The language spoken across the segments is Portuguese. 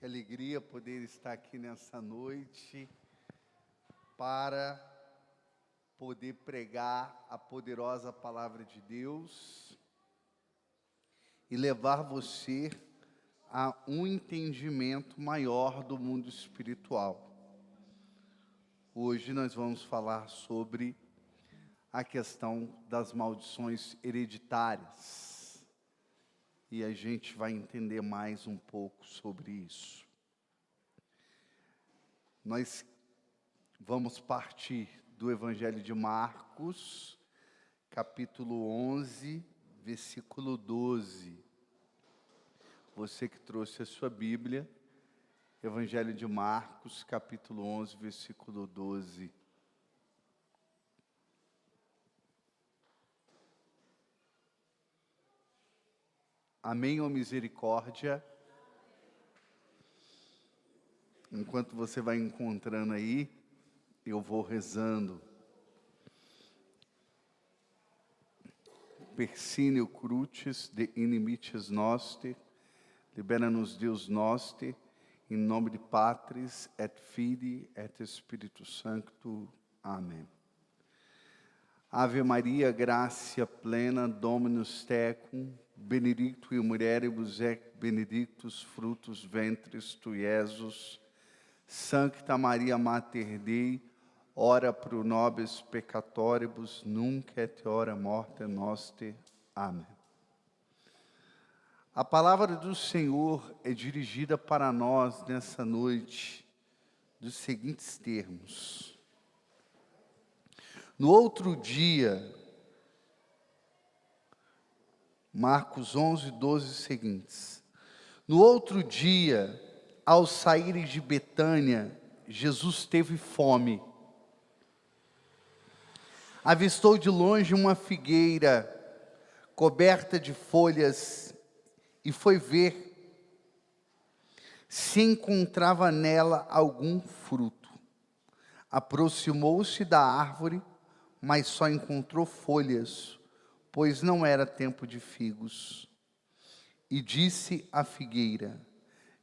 Que alegria poder estar aqui nessa noite para poder pregar a poderosa palavra de Deus e levar você a um entendimento maior do mundo espiritual. Hoje nós vamos falar sobre a questão das maldições hereditárias. E a gente vai entender mais um pouco sobre isso. Nós vamos partir do Evangelho de Marcos, capítulo 11, versículo 12. Você que trouxe a sua Bíblia, Evangelho de Marcos, capítulo 11, versículo 12. Amém ou misericórdia? Enquanto você vai encontrando aí, eu vou rezando. Persine crucis de inimites noster, libera-nos Deus noster, em nome de Patris et Filii et Spiritus Sancto. Amém. Ave Maria, gratia plena, Dominus tecum, benedictui mulieribus et benedictus fructus ventris tui, Iesus. Sancta Maria Mater Dei, ora pro nobis peccatoribus, nunc et hora morte noster. Amém. A palavra do Senhor é dirigida para nós nessa noite dos seguintes termos. No outro dia, Marcos 11, 12 seguintes. No outro dia, ao saírem de Betânia, Jesus teve fome. Avistou de longe uma figueira coberta de folhas e foi ver se encontrava nela algum fruto. Aproximou-se da árvore, mas só encontrou folhas, pois não era tempo de figos. E disse à figueira: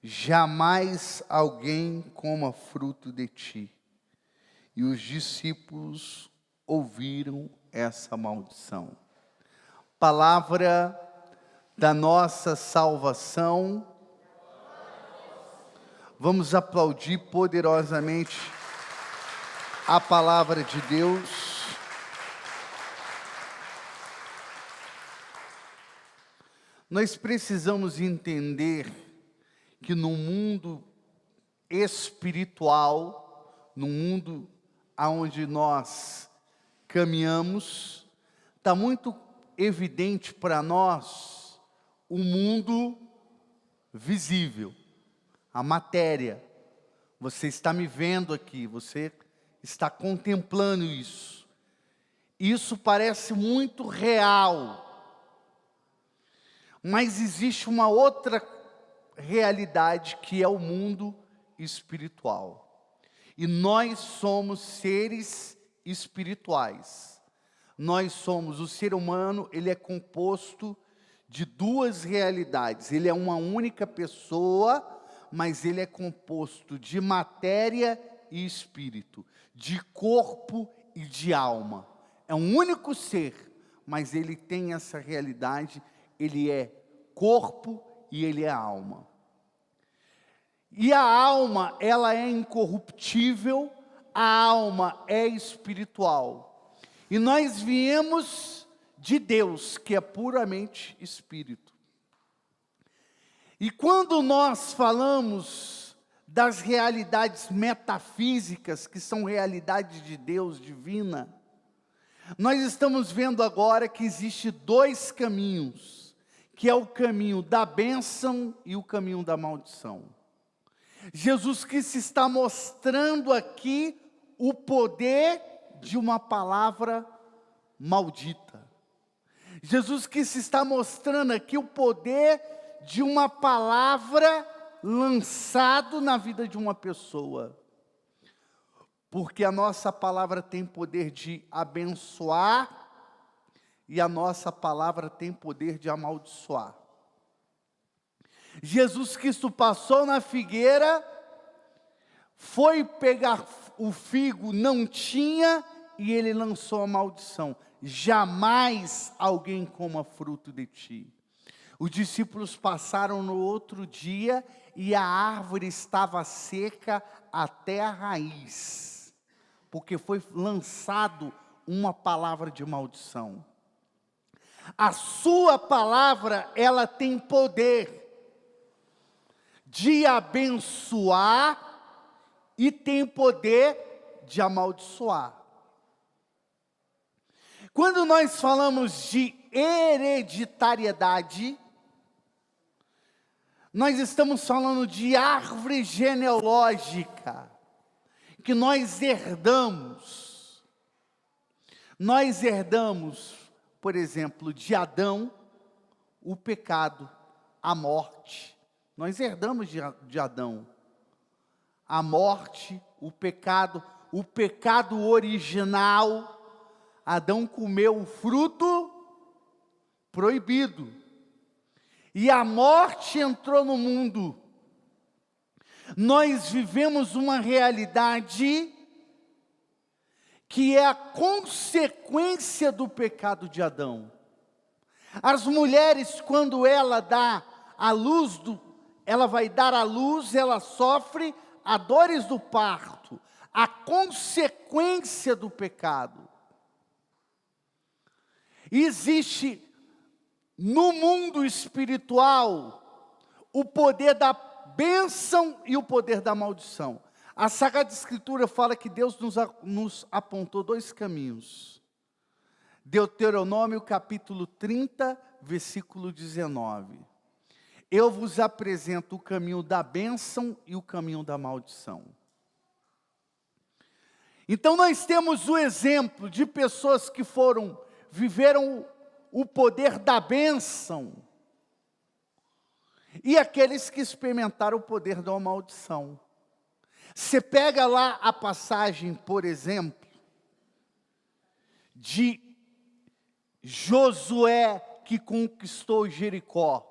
jamais alguém coma fruto de ti. E os discípulos ouviram essa maldição. Palavra da nossa salvação. Vamos aplaudir poderosamente a palavra de Deus. Nós precisamos entender que no mundo espiritual, no mundo onde nós caminhamos, está muito evidente para nós o mundo visível, a matéria. Você está me vendo aqui, você está contemplando isso. Isso parece muito real. Mas existe uma outra realidade que é o mundo espiritual. E nós somos seres espirituais. Nós somos, o ser humano, ele é composto de duas realidades. Ele é uma única pessoa, mas ele é composto de matéria e espírito, de corpo e de alma. É um único ser, mas ele tem essa realidade. Ele é corpo e ele é alma. E a alma, ela é incorruptível, a alma é espiritual. E nós viemos de Deus, que é puramente espírito. E quando nós falamos das realidades metafísicas, que são realidades de Deus divina, nós estamos vendo agora que existe dois caminhos, que é o caminho da bênção e o caminho da maldição. Jesus Cristo está mostrando aqui o poder de uma palavra maldita. Jesus Cristo está mostrando aqui o poder de uma palavra lançada na vida de uma pessoa. Porque a nossa palavra tem poder de abençoar e a nossa palavra tem poder de amaldiçoar. Jesus Cristo passou na figueira, foi pegar o figo, não tinha, e ele lançou a maldição: jamais alguém coma fruto de ti. Os discípulos passaram no outro dia e a árvore estava seca até a raiz, porque foi lançado uma palavra de maldição. A sua palavra, ela tem poder de abençoar e tem poder de amaldiçoar. Quando nós falamos de hereditariedade, nós estamos falando de árvore genealógica, que nós herdamos. Nós herdamos, por exemplo, de Adão, o pecado, a morte. Nós herdamos de Adão a morte, o pecado original. Adão comeu o fruto proibido, e a morte entrou no mundo. Nós vivemos uma realidade que é a consequência do pecado de Adão. As mulheres, quando ela dá a luz, ela vai dar a luz, ela sofre as dores do parto, a consequência do pecado. Existe no mundo espiritual o poder da bênção e o poder da maldição. A Sagrada Escritura fala que Deus nos apontou dois caminhos. Deuteronômio capítulo 30, versículo 19. Eu vos apresento o caminho da bênção e o caminho da maldição. Então nós temos o exemplo de pessoas que viveram o poder da bênção, e aqueles que experimentaram o poder da maldição. Você pega lá a passagem, por exemplo, de Josué, que conquistou Jericó.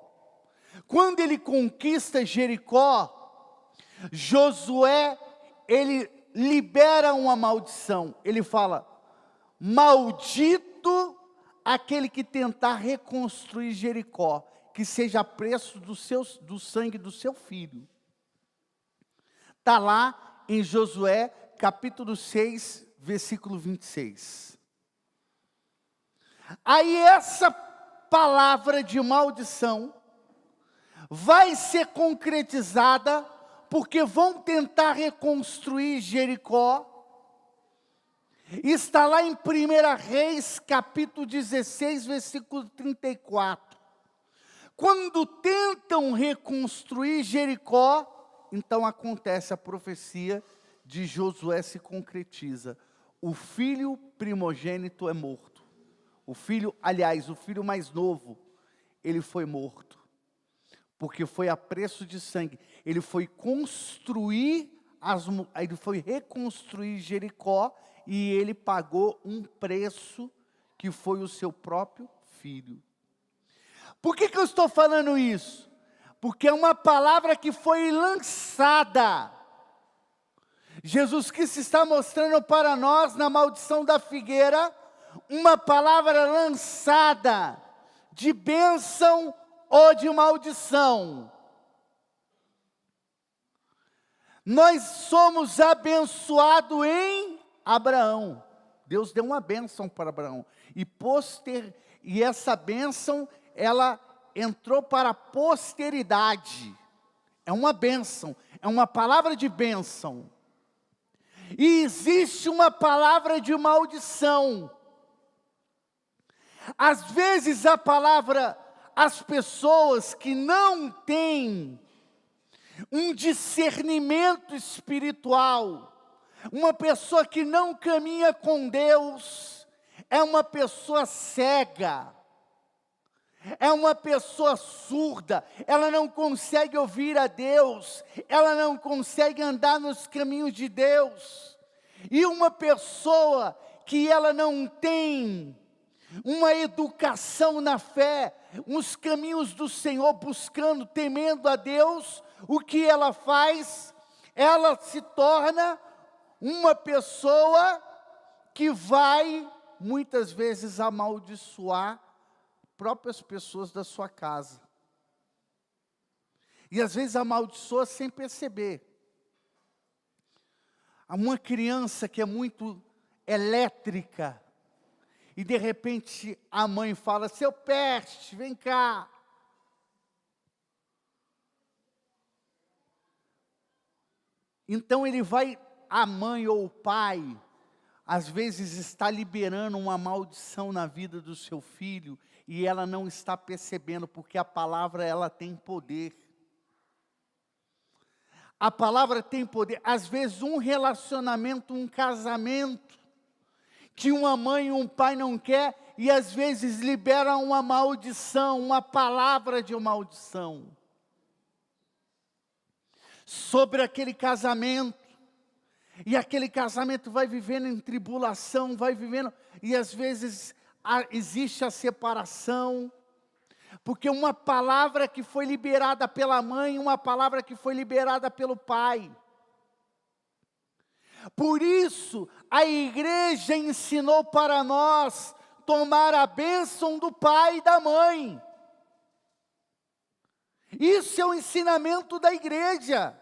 Quando ele conquista Jericó, Josué, ele libera uma maldição. Ele fala: maldito aquele que tentar reconstruir Jericó, que seja a preço do sangue do seu filho. Está lá em Josué, capítulo 6, versículo 26. Aí essa palavra de maldição vai ser concretizada, porque vão tentar reconstruir Jericó. Está lá em 1 Reis, capítulo 16, versículo 34. Quando tentam reconstruir Jericó, então acontece a profecia de Josué, se concretiza. O filho primogênito é morto. O filho mais novo, ele foi morto. Porque foi a preço de sangue. Ele foi reconstruir Jericó, e ele pagou um preço que foi o seu próprio filho. Por que eu estou falando isso? Porque é uma palavra que foi lançada. Jesus Cristo está mostrando para nós, na maldição da figueira, uma palavra lançada de bênção ou de maldição. Nós somos abençoados em Abraão. Deus deu uma bênção para Abraão. E essa bênção, ela entrou para a posteridade. É uma bênção, é uma palavra de bênção. E existe uma palavra de maldição. Às vezes as pessoas que não têm um discernimento espiritual, uma pessoa que não caminha com Deus, é uma pessoa cega, é uma pessoa surda, ela não consegue ouvir a Deus, ela não consegue andar nos caminhos de Deus. E uma pessoa que ela não tem uma educação na fé, uns caminhos do Senhor, buscando, temendo a Deus, o que ela faz? Ela se torna uma pessoa que vai, muitas vezes, amaldiçoar próprias pessoas da sua casa. E às vezes amaldiçoa sem perceber. Há uma criança que é muito elétrica, e de repente a mãe fala: seu peste, vem cá. Então a mãe ou o pai, às vezes está liberando uma maldição na vida do seu filho, e ela não está percebendo, porque a palavra ela tem poder. A palavra tem poder. Às vezes um relacionamento, um casamento, que uma mãe e um pai não quer, e às vezes libera uma maldição, uma palavra de maldição sobre aquele casamento, e aquele casamento vai vivendo em tribulação, vai vivendo, e às vezes existe a separação, porque uma palavra que foi liberada pela mãe, uma palavra que foi liberada pelo pai. Por isso, a igreja ensinou para nós tomar a bênção do pai e da mãe. Isso é o ensinamento da igreja.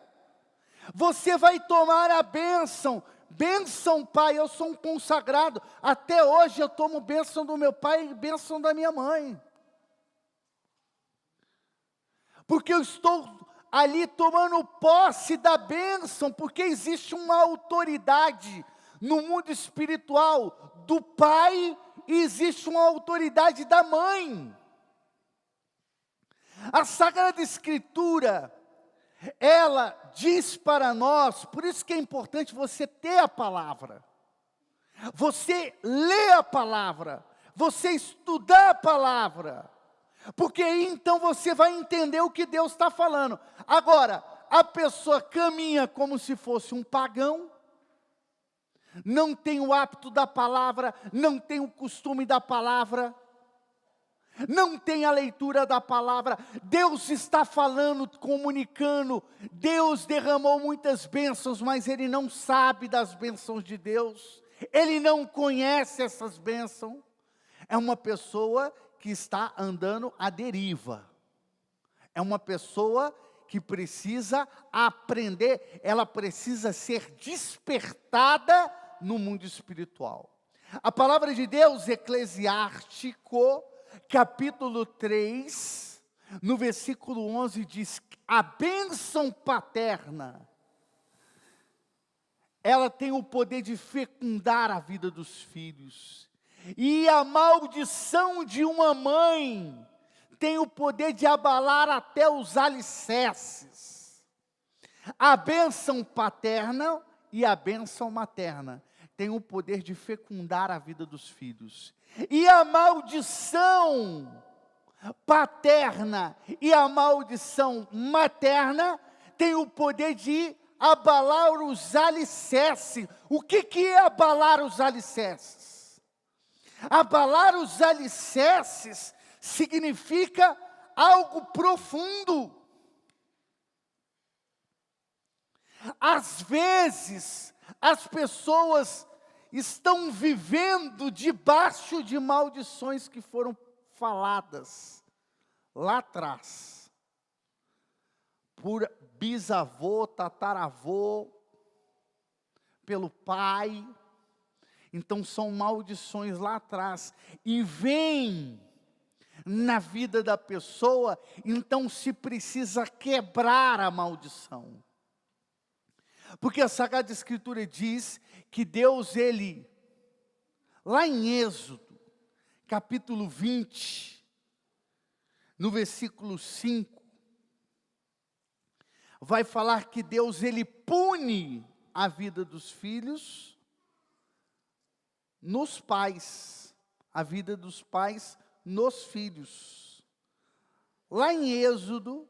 Você vai tomar a bênção. Bênção, pai, eu sou um consagrado. Até hoje eu tomo bênção do meu pai e bênção da minha mãe. Porque eu estou ali tomando posse da bênção, porque existe uma autoridade no mundo espiritual do pai e existe uma autoridade da mãe. A Sagrada Escritura, ela diz para nós, por isso que é importante você ter a palavra, você ler a palavra, você estudar a palavra, porque aí então você vai entender o que Deus está falando. Agora, a pessoa caminha como se fosse um pagão, não tem o hábito da palavra, não tem o costume da palavra, não tem a leitura da palavra. Deus está falando, comunicando, Deus derramou muitas bênçãos, mas ele não sabe das bênçãos de Deus, ele não conhece essas bênçãos. É uma pessoa que está andando à deriva, é uma pessoa que precisa aprender, ela precisa ser despertada no mundo espiritual. A palavra de Deus, Eclesiástico, capítulo 3, no versículo 11, diz: a bênção paterna, ela tem o poder de fecundar a vida dos filhos, e a maldição de uma mãe tem o poder de abalar até os alicerces. A bênção paterna e a bênção materna tem o poder de fecundar a vida dos filhos. E a maldição paterna e a maldição materna tem o poder de abalar os alicerces. O que é abalar os alicerces? Abalar os alicerces significa algo profundo. Às vezes, as pessoas estão vivendo debaixo de maldições que foram faladas lá atrás, por bisavô, tataravô, pelo pai. Então são maldições lá atrás, e vem na vida da pessoa, então se precisa quebrar a maldição. Porque a Sagrada Escritura diz que Deus, ele, lá em Êxodo, capítulo 20, no versículo 5, vai falar que Deus, ele pune a vida dos filhos nos pais, a vida dos pais nos filhos. Lá em Êxodo,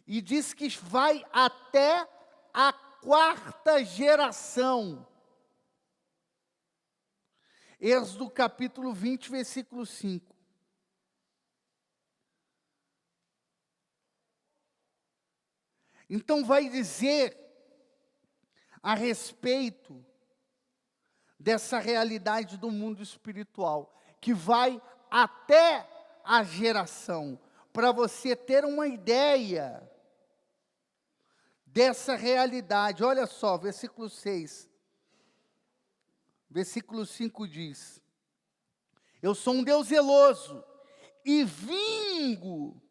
e diz que vai até a quarta geração. Êxodo capítulo 20, versículo 5. Então vai dizer a respeito dessa realidade do mundo espiritual, que vai até a geração, para você ter uma ideia dessa realidade. Olha só, versículo 6. Versículo 5 diz: eu sou um Deus zeloso, e vingo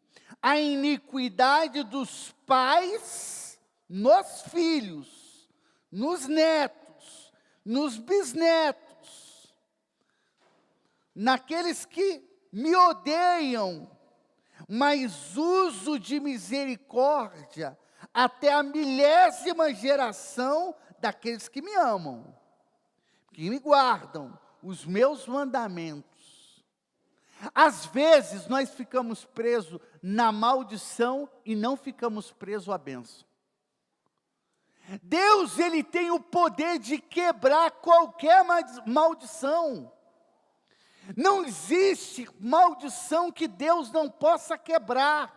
a iniquidade dos pais nos filhos, nos netos, nos bisnetos, naqueles que me odeiam, mas uso de misericórdia até a 1000ª geração daqueles que me amam, que me guardam os meus mandamentos. Às vezes nós ficamos presos na maldição e não ficamos presos à bênção. Deus, Ele tem o poder de quebrar qualquer maldição. Não existe maldição que Deus não possa quebrar.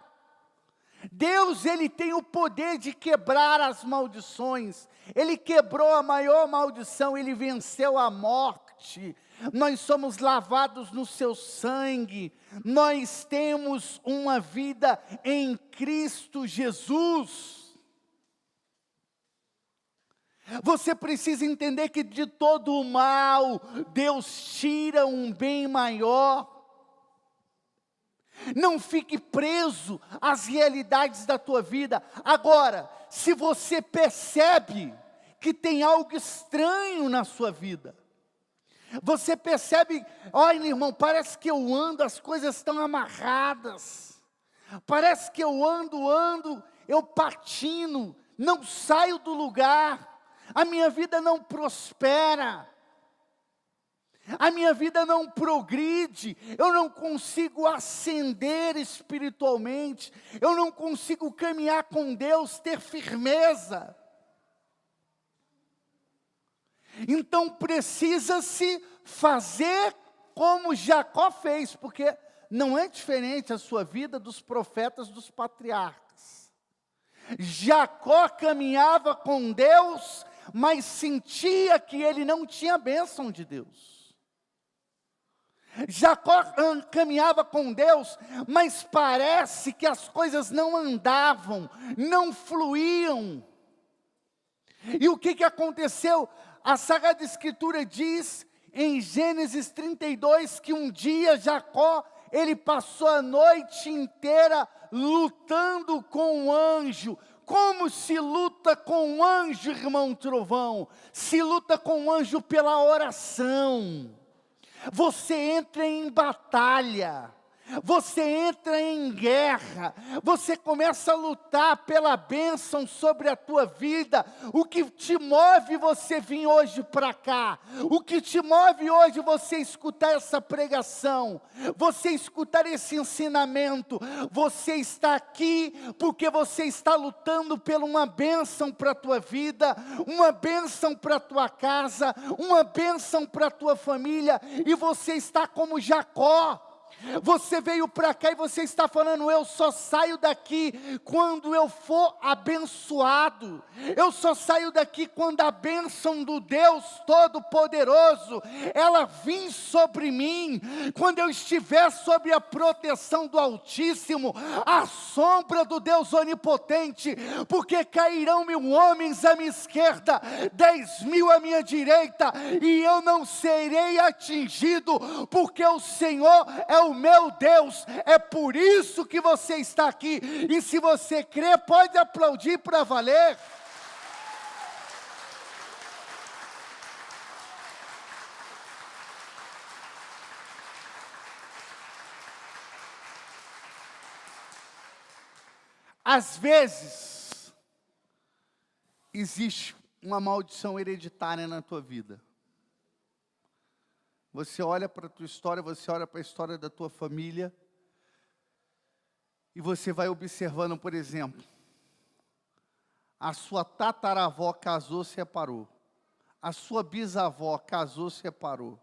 Deus, Ele tem o poder de quebrar as maldições. Ele quebrou a maior maldição, Ele venceu a morte. Nós somos lavados no seu sangue. Nós temos uma vida em Cristo Jesus. Você precisa entender que de todo o mal, Deus tira um bem maior. Não fique preso às realidades da tua vida. Agora, se você percebe que tem algo estranho na sua vida, você percebe, olha irmão, parece que eu ando, as coisas estão amarradas, parece que eu ando, eu patino, não saio do lugar, a minha vida não prospera, a minha vida não progride, eu não consigo ascender espiritualmente, eu não consigo caminhar com Deus, ter firmeza. Então precisa-se fazer como Jacó fez, porque não é diferente a sua vida dos profetas, dos patriarcas. Jacó caminhava com Deus, mas sentia que ele não tinha a bênção de Deus. Jacó caminhava com Deus, mas parece que as coisas não andavam, não fluíam. E o que aconteceu? A Sagrada Escritura diz em Gênesis 32 que um dia Jacó, ele passou a noite inteira lutando com um anjo. Como se luta com um anjo, irmão Trovão? Se luta com um anjo pela oração. Você entra em batalha, você entra em guerra, você começa a lutar pela bênção sobre a tua vida. O que te move você vir hoje para cá, o que te move hoje você escutar essa pregação, você escutar esse ensinamento, você está aqui porque você está lutando por uma bênção para a tua vida, uma bênção para a tua casa, uma bênção para a tua família, e você está como Jacó. Você veio para cá e você está falando: eu só saio daqui quando eu for abençoado, eu só saio daqui quando a bênção do Deus Todo-Poderoso, ela vir sobre mim, quando eu estiver sob a proteção do Altíssimo, a sombra do Deus Onipotente, porque cairão 1000 homens à minha esquerda, 10.000 à minha direita, e eu não serei atingido, porque o Senhor é o meu Deus. É por isso que você está aqui, e se você crê, pode aplaudir para valer. Às vezes, existe uma maldição hereditária na tua vida. Você olha para a tua história, você olha para a história da tua família, e você vai observando, por exemplo, a sua tataravó casou, separou. A sua bisavó casou, separou.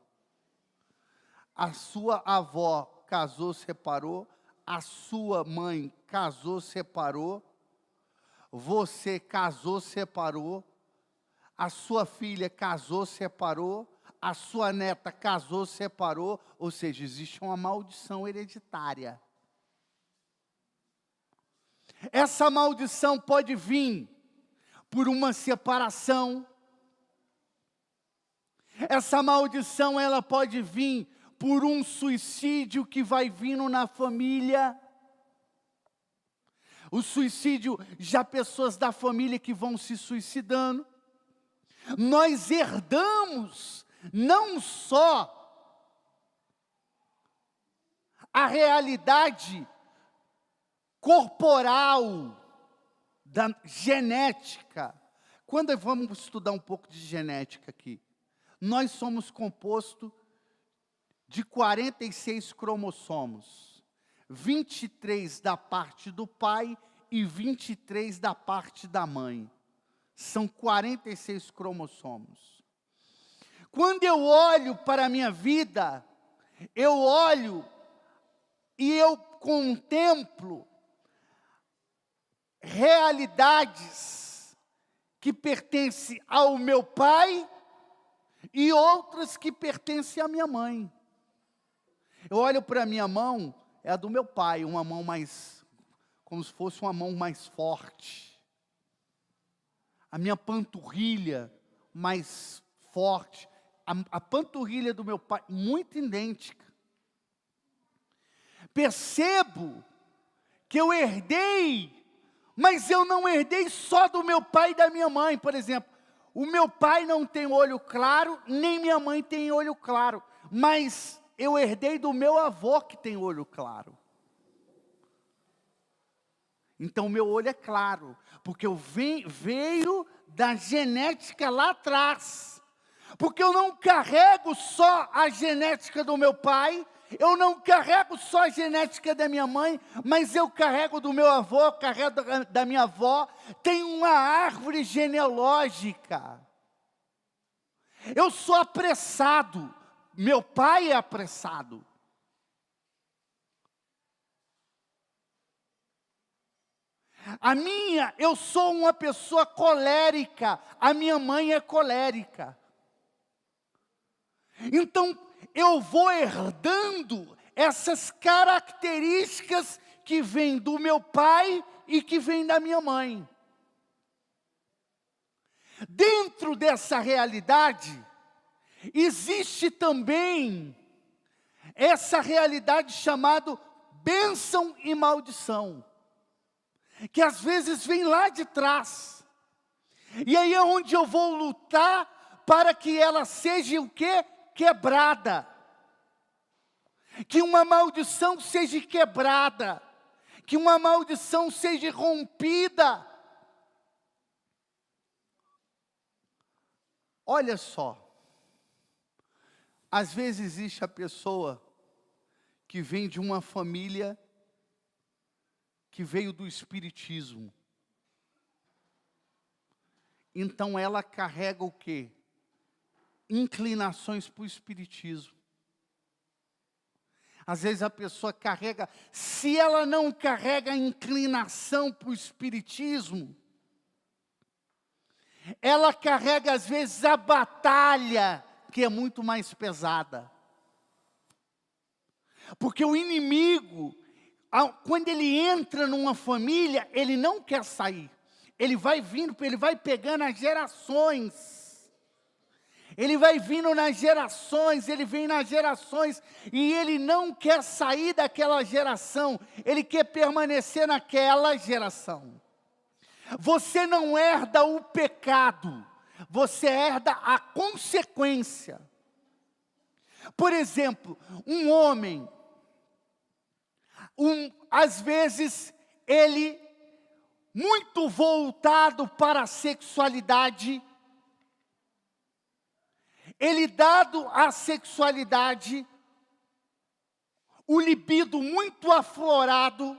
a sua avó casou, separou, a sua mãe casou, separou, você casou, separou, a sua filha casou, separou, a sua neta casou, separou, ou seja, existe uma maldição hereditária. Essa maldição pode vir por uma separação. Essa maldição ela pode vir por um suicídio que vai vindo na família. O suicídio, já pessoas da família que vão se suicidando. Nós herdamos não só a realidade corporal da genética. Quando vamos estudar um pouco de genética aqui, nós somos compostos de 46 cromossomos, 23 da parte do pai e 23 da parte da mãe. São 46 cromossomos. Quando eu olho para a minha vida, eu olho e eu contemplo realidades que pertencem ao meu pai e outras que pertencem à minha mãe. Eu olho para a minha mão, é a do meu pai, uma mão mais, como se fosse uma mão mais forte. A minha panturrilha mais forte. A panturrilha do meu pai, muito idêntica. Percebo que eu herdei, mas eu não herdei só do meu pai e da minha mãe. Por exemplo, o meu pai não tem olho claro, nem minha mãe tem olho claro. Mas eu herdei do meu avô que tem olho claro. Então meu olho é claro, porque veio da genética lá atrás. Porque eu não carrego só a genética do meu pai, eu não carrego só a genética da minha mãe, mas eu carrego do meu avô, carrego da minha avó. Tem uma árvore genealógica. Eu sou apressado, meu pai é apressado. Eu sou uma pessoa colérica, a minha mãe é colérica. Então, eu vou herdando essas características que vêm do meu pai e que vêm da minha mãe. Dentro dessa realidade, existe também essa realidade chamada bênção e maldição, que às vezes vem lá de trás. E aí é onde eu vou lutar para que ela seja o quê? Quebrada. Que uma maldição seja quebrada. Que uma maldição seja rompida. Olha só. Às vezes existe a pessoa que vem de uma família que veio do espiritismo. Então ela carrega o quê? Inclinações para o espiritismo. Às vezes a pessoa carrega, se ela não carrega a inclinação para o espiritismo, ela carrega às vezes a batalha, que é muito mais pesada. Porque o inimigo, quando ele entra numa família, ele não quer sair. Ele vai vindo, ele vai pegando as gerações. Ele vai vindo nas gerações, ele vem nas gerações, e ele não quer sair daquela geração. Ele quer permanecer naquela geração. Você não herda o pecado, você herda a consequência. Por exemplo, um homem, às vezes, ele, muito voltado para a sexualidade, ele dado à sexualidade, o libido muito aflorado,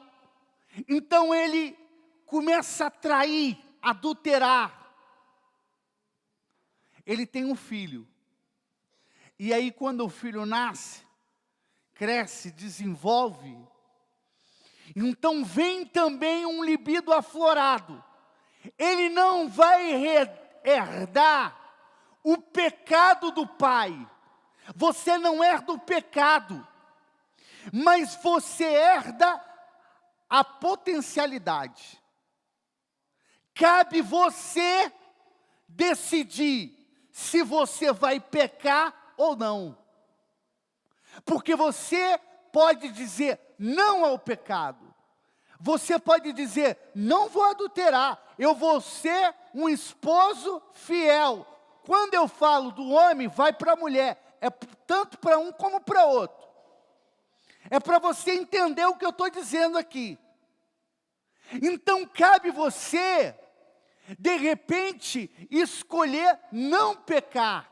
então ele começa a trair, adulterar. Ele tem um filho. E aí quando o filho nasce, cresce, desenvolve. Então vem também um libido aflorado. Ele não vai herdar o pecado do pai. Você não herda o pecado, mas você herda a potencialidade. Cabe você decidir se você vai pecar ou não. Porque você pode dizer não ao pecado. Você pode dizer, não vou adulterar, eu vou ser um esposo fiel. Quando eu falo do homem, vai para a mulher. É tanto para um como para outro. É para você entender o que eu estou dizendo aqui. Então cabe você, de repente, escolher não pecar.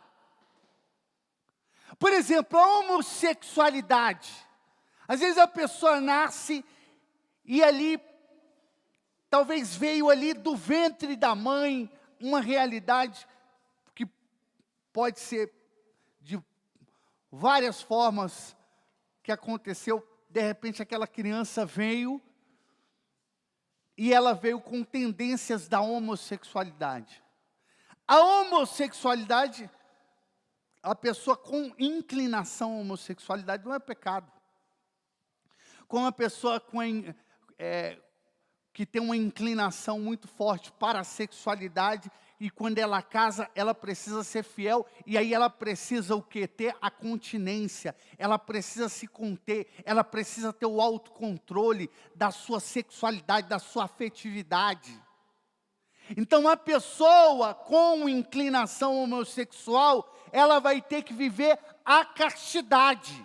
Por exemplo, a homossexualidade. Às vezes a pessoa nasce e ali, talvez veio ali do ventre da mãe, uma realidade que pode ser de várias formas que aconteceu. De repente aquela criança veio e ela veio com tendências da homossexualidade. A homossexualidade, a pessoa com inclinação à homossexualidade não é pecado. Com a pessoa que tem uma inclinação muito forte para a sexualidade, e quando ela casa, ela precisa ser fiel, e aí ela precisa o quê? Ter a continência, ela precisa se conter, ela precisa ter o autocontrole da sua sexualidade, da sua afetividade. Então a pessoa com inclinação homossexual, ela vai ter que viver a castidade.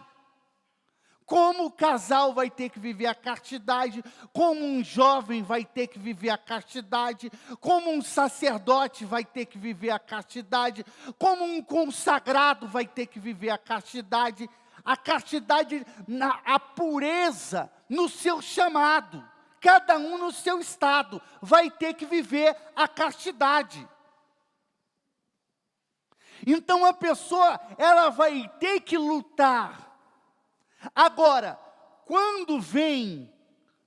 Como o casal vai ter que viver a castidade, como um jovem vai ter que viver a castidade, como um sacerdote vai ter que viver a castidade, como um consagrado vai ter que viver a castidade, a pureza no seu chamado, cada um no seu estado, vai ter que viver a castidade. Então a pessoa, ela vai ter que lutar. Agora, quando vem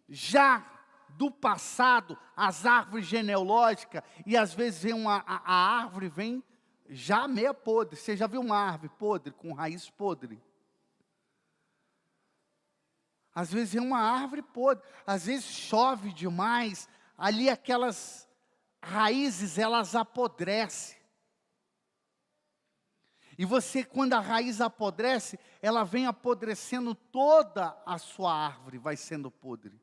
já do passado, as árvores genealógicas, e às vezes vem a árvore vem já meia podre. Você já viu uma árvore podre, com raiz podre? Às vezes é uma árvore podre, às vezes chove demais, ali aquelas raízes, elas apodrecem. E você, quando a raiz apodrece, ela vem apodrecendo toda a sua árvore, vai sendo podre.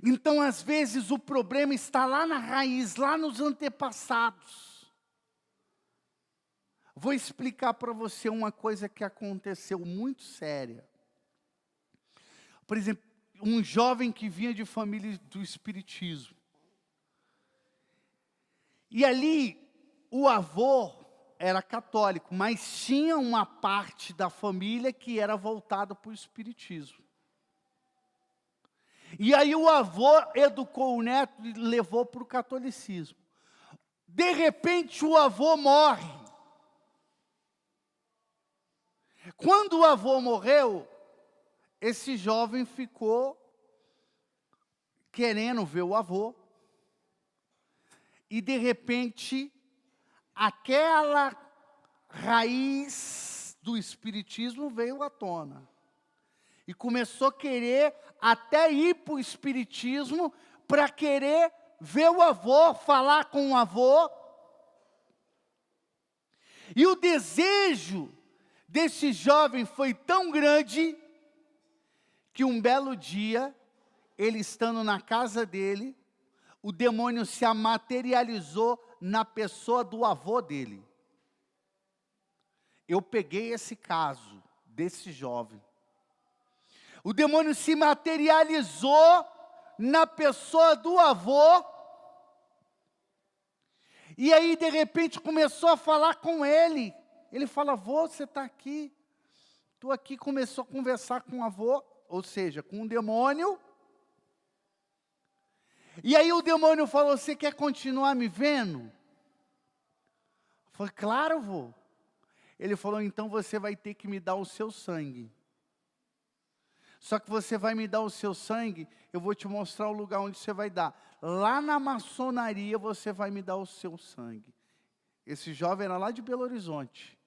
Então, às vezes, o problema está lá na raiz, lá nos antepassados. Vou explicar para você uma coisa que aconteceu muito séria. Por exemplo, um jovem que vinha de família do espiritismo. E ali, o avô era católico, mas tinha uma parte da família que era voltada para o espiritismo. E aí o avô educou o neto e levou para o catolicismo. De repente o avô morre. Quando o avô morreu, esse jovem ficou querendo ver o avô. E de repente, aquela raiz do espiritismo veio à tona. E começou a querer até ir para o espiritismo para querer ver o avô, falar com o avô. E o desejo desse jovem foi tão grande que um belo dia, ele estando na casa dele, o demônio se materializou na pessoa do avô dele. Eu peguei esse caso desse jovem. O demônio se materializou na pessoa do avô. E aí, de repente, começou a falar com ele. Ele fala, avô, você está aqui. Estou aqui, começou a conversar com o avô, ou seja, com o demônio. E aí o demônio falou, você quer continuar me vendo? Eu falei, claro, vô. Ele falou, então você vai ter que me dar o seu sangue. Só que você vai me dar o seu sangue, eu vou te mostrar o lugar onde você vai dar. Lá na maçonaria você vai me dar o seu sangue. Esse jovem era lá de Belo Horizonte.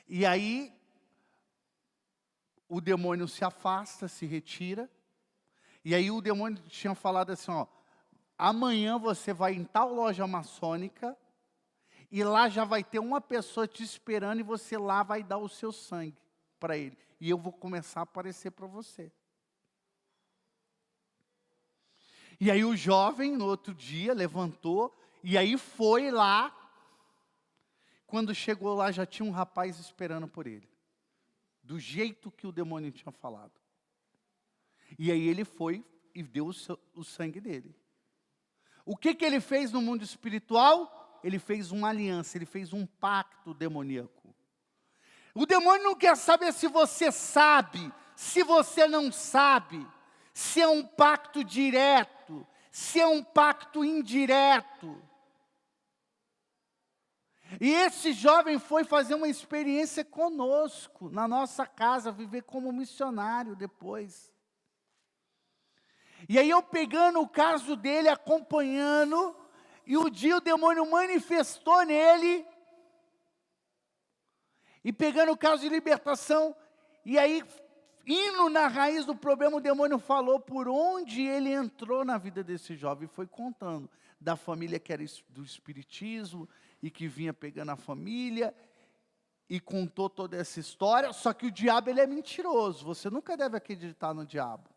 E aí, o demônio se afasta, se retira. E aí o demônio tinha falado assim, ó, amanhã você vai em tal loja maçônica, e lá já vai ter uma pessoa te esperando, e você lá vai dar o seu sangue para ele. E eu vou começar a aparecer para você. E aí o jovem, no outro dia, levantou, e aí foi lá. Quando chegou lá, já tinha um rapaz esperando por ele. Do jeito que o demônio tinha falado. E aí ele foi e deu o sangue dele. O que ele fez no mundo espiritual? Ele fez uma aliança, ele fez um pacto demoníaco. O demônio não quer saber se você sabe, se você não sabe, se é um pacto direto, se é um pacto indireto. E esse jovem foi fazer uma experiência conosco, na nossa casa, viver como missionário depois. E aí eu pegando o caso dele, acompanhando, e um dia o demônio manifestou nele, e pegando o caso de libertação, e aí, indo na raiz do problema, o demônio falou por onde ele entrou na vida desse jovem, e foi contando da família que era do espiritismo, e que vinha pegando a família, e contou toda essa história. Só que o diabo, ele é mentiroso, você nunca deve acreditar no diabo.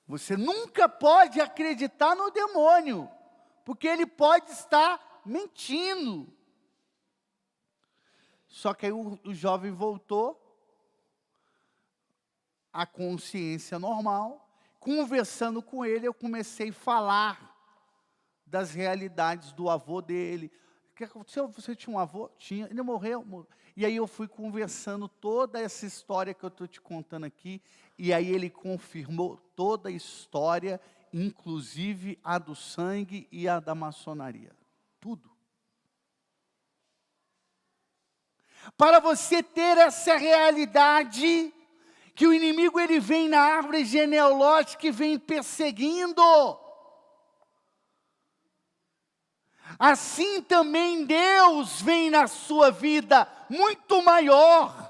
Você nunca pode acreditar no demônio, porque ele pode estar mentindo. Só que aí o jovem voltou à consciência normal. Conversando com ele, eu comecei a falar das realidades do avô dele. O que aconteceu? Você tinha um avô? Tinha. Ele morreu. E aí eu fui conversando toda essa história que eu estou te contando aqui. E aí ele confirmou toda a história, inclusive a do sangue e a da maçonaria. Tudo. Para você ter essa realidade, que o inimigo ele vem na árvore genealógica e vem perseguindo. Assim também Deus vem na sua vida muito maior.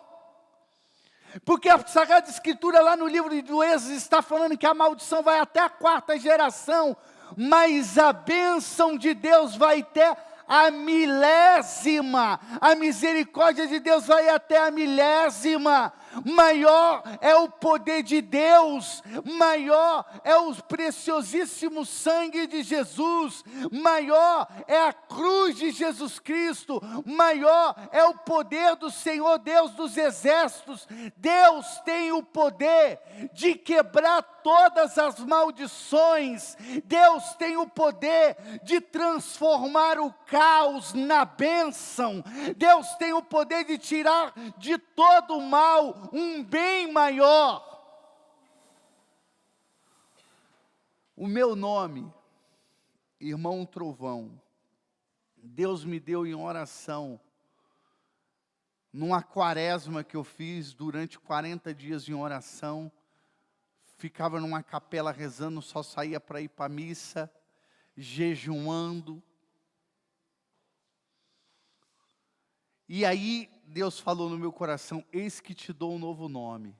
Porque a Sagrada Escritura lá no livro do Êxodo está falando que a maldição vai até a 4ª geração, mas a bênção de Deus vai até a 1000ª, a misericórdia de Deus vai até a 1000ª. Maior é o poder de Deus, maior é o preciosíssimo sangue de Jesus, maior é a cruz de Jesus Cristo, maior é o poder do Senhor Deus dos exércitos. Deus tem o poder de quebrar todas as maldições. Deus tem o poder de transformar o caos na bênção. Deus tem o poder de tirar de todo o mal um bem maior. O meu nome, Irmão Trovão, Deus me deu em oração, numa quaresma que eu fiz durante 40 dias em oração. Ficava numa capela rezando, só saía para ir para a missa, jejuando. E aí Deus falou no meu coração, eis que te dou um novo nome.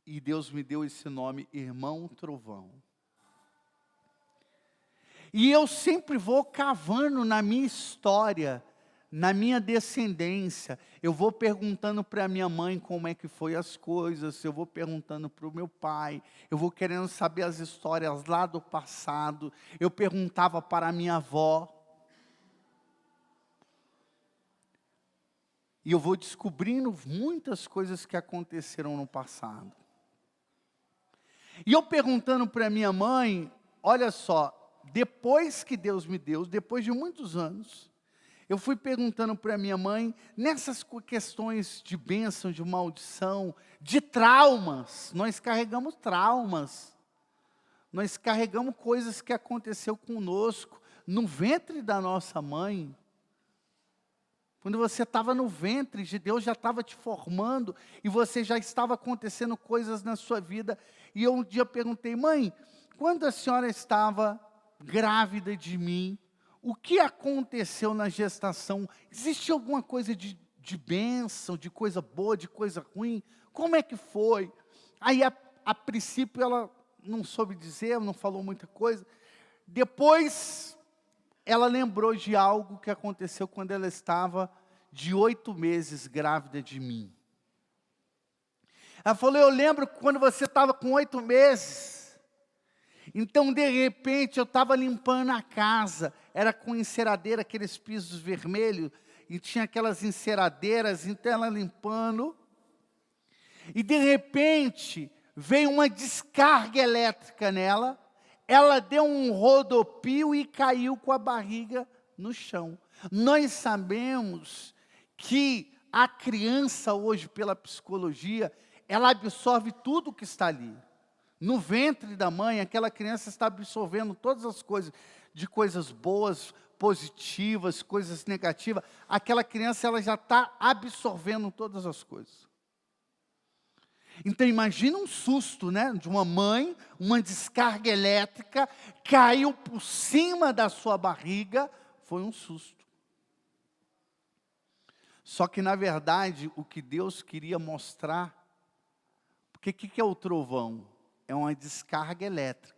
E Deus me deu esse nome, Irmão Trovão. E eu sempre vou cavando na minha história, na minha descendência. Eu vou perguntando para minha mãe como é que foi as coisas, eu vou perguntando para o meu pai, eu vou querendo saber as histórias lá do passado. Eu perguntava para a minha avó. E eu vou descobrindo muitas coisas que aconteceram no passado. E eu perguntando para minha mãe, olha só, depois que Deus me deu, depois de muitos anos, eu fui perguntando para minha mãe, nessas questões de bênção, de maldição, de traumas, nós carregamos traumas, nós carregamos coisas que aconteceu conosco, no ventre da nossa mãe, quando você estava no ventre, Deus já estava te formando, e você já estava acontecendo coisas na sua vida. E eu um dia perguntei: mãe, quando a senhora estava grávida de mim, o que aconteceu na gestação? Existe alguma coisa de bênção, de coisa boa, de coisa ruim? Como é que foi? Aí, a princípio, ela não soube dizer, não falou muita coisa. Depois, ela lembrou de algo que aconteceu quando ela estava de 8 meses grávida de mim. Ela falou: eu lembro quando você estava com 8 meses, então de repente eu estava limpando a casa, era com enceradeira, aqueles pisos vermelhos, e tinha aquelas enceradeiras, então ela limpando, e de repente veio uma descarga elétrica nela, ela deu um rodopio e caiu com a barriga no chão. Nós sabemos que a criança hoje, pela psicologia, ela absorve tudo que está ali. No ventre da mãe, aquela criança está absorvendo todas as coisas, de coisas boas, positivas, coisas negativas. Aquela criança, ela já está absorvendo todas as coisas. Então imagina um susto, né, de uma mãe, uma descarga elétrica, caiu por cima da sua barriga, foi um susto. Só que na verdade, o que Deus queria mostrar, porque o que é o trovão? É uma descarga elétrica.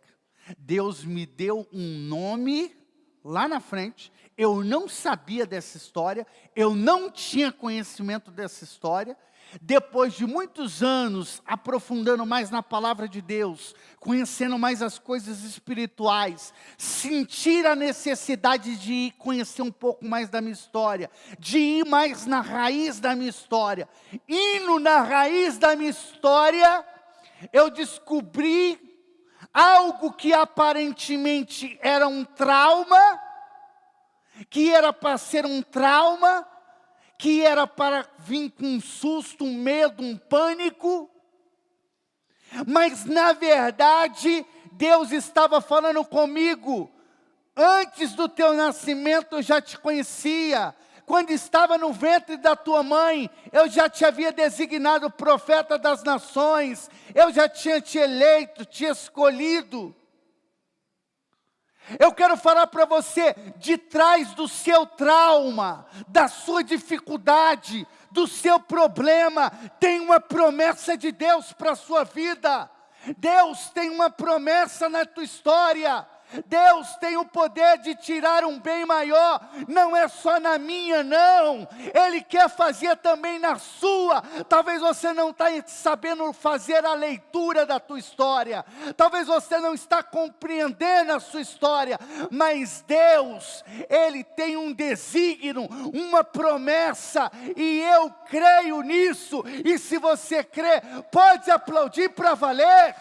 Deus me deu um nome lá na frente, eu não sabia dessa história, eu não tinha conhecimento dessa história. Depois de muitos anos aprofundando mais na palavra de Deus, conhecendo mais as coisas espirituais, sentir a necessidade de conhecer um pouco mais da minha história, de ir mais na raiz da minha história. Indo na raiz da minha história, eu descobri algo que aparentemente era um trauma, que era para ser um trauma, que era para vir com um susto, um medo, um pânico, mas na verdade, Deus estava falando comigo: antes do teu nascimento eu já te conhecia, quando estava no ventre da tua mãe, eu já te havia designado profeta das nações, eu já tinha te eleito, te escolhido. Eu quero falar para você, de trás do seu trauma, da sua dificuldade, do seu problema, tem uma promessa de Deus para a sua vida. Deus tem uma promessa na tua história. Deus tem o poder de tirar um bem maior, não é só na minha não, Ele quer fazer também na sua. Talvez você não está sabendo fazer a leitura da tua história, talvez você não está compreendendo a sua história, mas Deus, Ele tem um desígnio, uma promessa, e eu creio nisso, e se você crê, pode aplaudir para valer.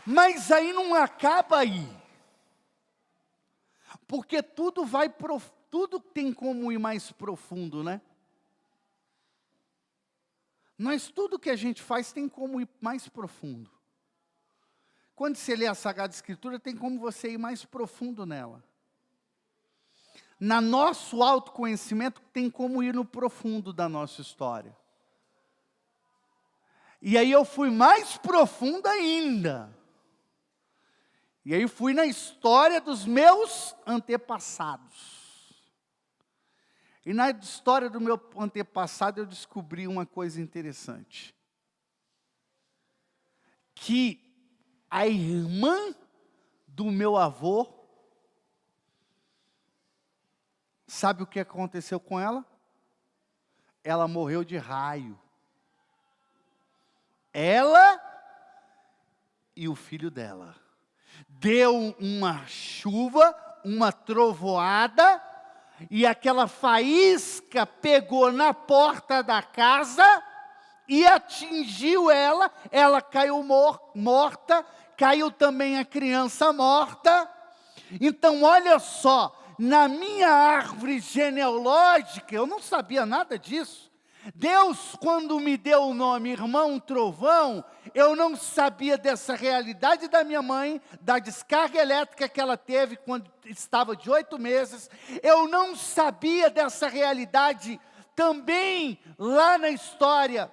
Mas aí não acaba aí, porque tudo tem como ir mais profundo, né? Mas tudo que a gente faz tem como ir mais profundo. Quando você lê a Sagrada Escritura, tem como você ir mais profundo nela. Na nosso autoconhecimento, tem como ir no profundo da nossa história. E aí eu fui mais profundo ainda. E aí fui na história dos meus antepassados. E na história do meu antepassado eu descobri uma coisa interessante. Que a irmã do meu avô, sabe o que aconteceu com ela? Ela morreu de raio. Ela e o filho dela. Deu uma chuva, uma trovoada, e aquela faísca pegou na porta da casa e atingiu ela. Ela caiu morta, caiu também a criança morta. Então olha só, na minha árvore genealógica, eu não sabia nada disso, Deus, quando me deu o nome Irmão Trovão, eu não sabia dessa realidade da minha mãe, da descarga elétrica que ela teve quando estava de 8 meses. Eu não sabia dessa realidade também lá na história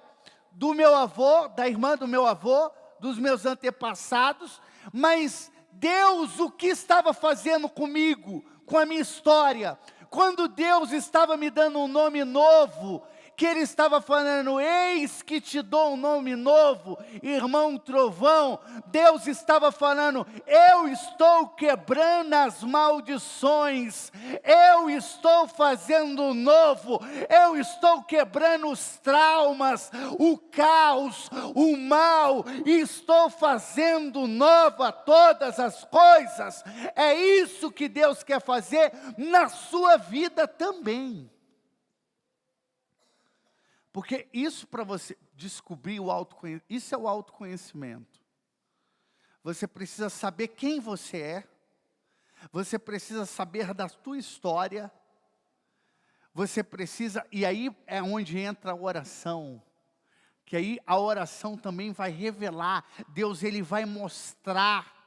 do meu avô, da irmã do meu avô, dos meus antepassados. Mas Deus, o que estava fazendo comigo, com a minha história? Quando Deus estava me dando um nome novo, que Ele estava falando, eis que te dou um nome novo, Irmão Trovão. Deus estava falando, eu estou quebrando as maldições, eu estou fazendo novo, eu estou quebrando os traumas, o caos, o mal, e estou fazendo nova todas as coisas. É isso que Deus quer fazer na sua vida também. Porque isso, para você descobrir o autoconhecimento, isso é o autoconhecimento. Você precisa saber quem você é, você precisa saber da sua história, você precisa, e aí é onde entra a oração, que aí a oração também vai revelar, Deus Ele vai mostrar,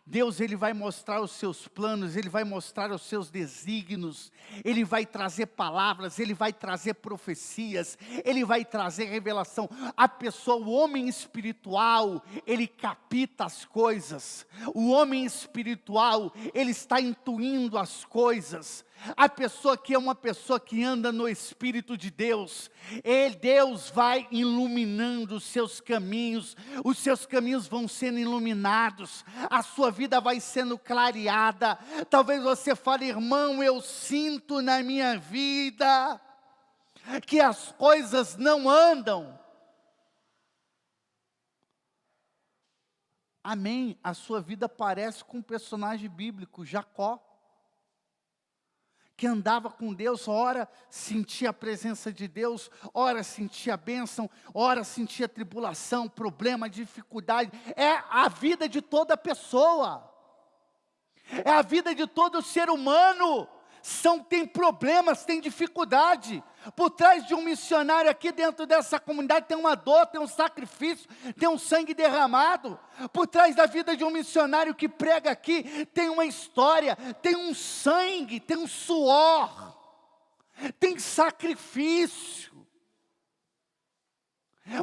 Deus Ele vai mostrar os seus planos, Ele vai mostrar os seus desígnios, Ele vai trazer palavras, Ele vai trazer profecias, Ele vai trazer revelação. A pessoa, o homem espiritual, ele capta as coisas. O homem espiritual, ele está intuindo as coisas. A pessoa que é uma pessoa que anda no Espírito de Deus, Deus vai iluminando os seus caminhos vão sendo iluminados, a sua vida vai sendo clareada. Talvez você fale, irmão, eu sinto na minha vida que as coisas não andam. Amém, a sua vida parece com um personagem bíblico, Jacó, que andava com Deus, ora sentia a presença de Deus, ora sentia a bênção, ora sentia tribulação, problema, dificuldade. É a vida de toda pessoa, é a vida de todo ser humano. Tem problemas, tem dificuldade. Por trás de um missionário aqui dentro dessa comunidade tem uma dor, tem um sacrifício, tem um sangue derramado. Por trás da vida de um missionário que prega aqui tem uma história, tem um sangue, tem um suor, tem sacrifício.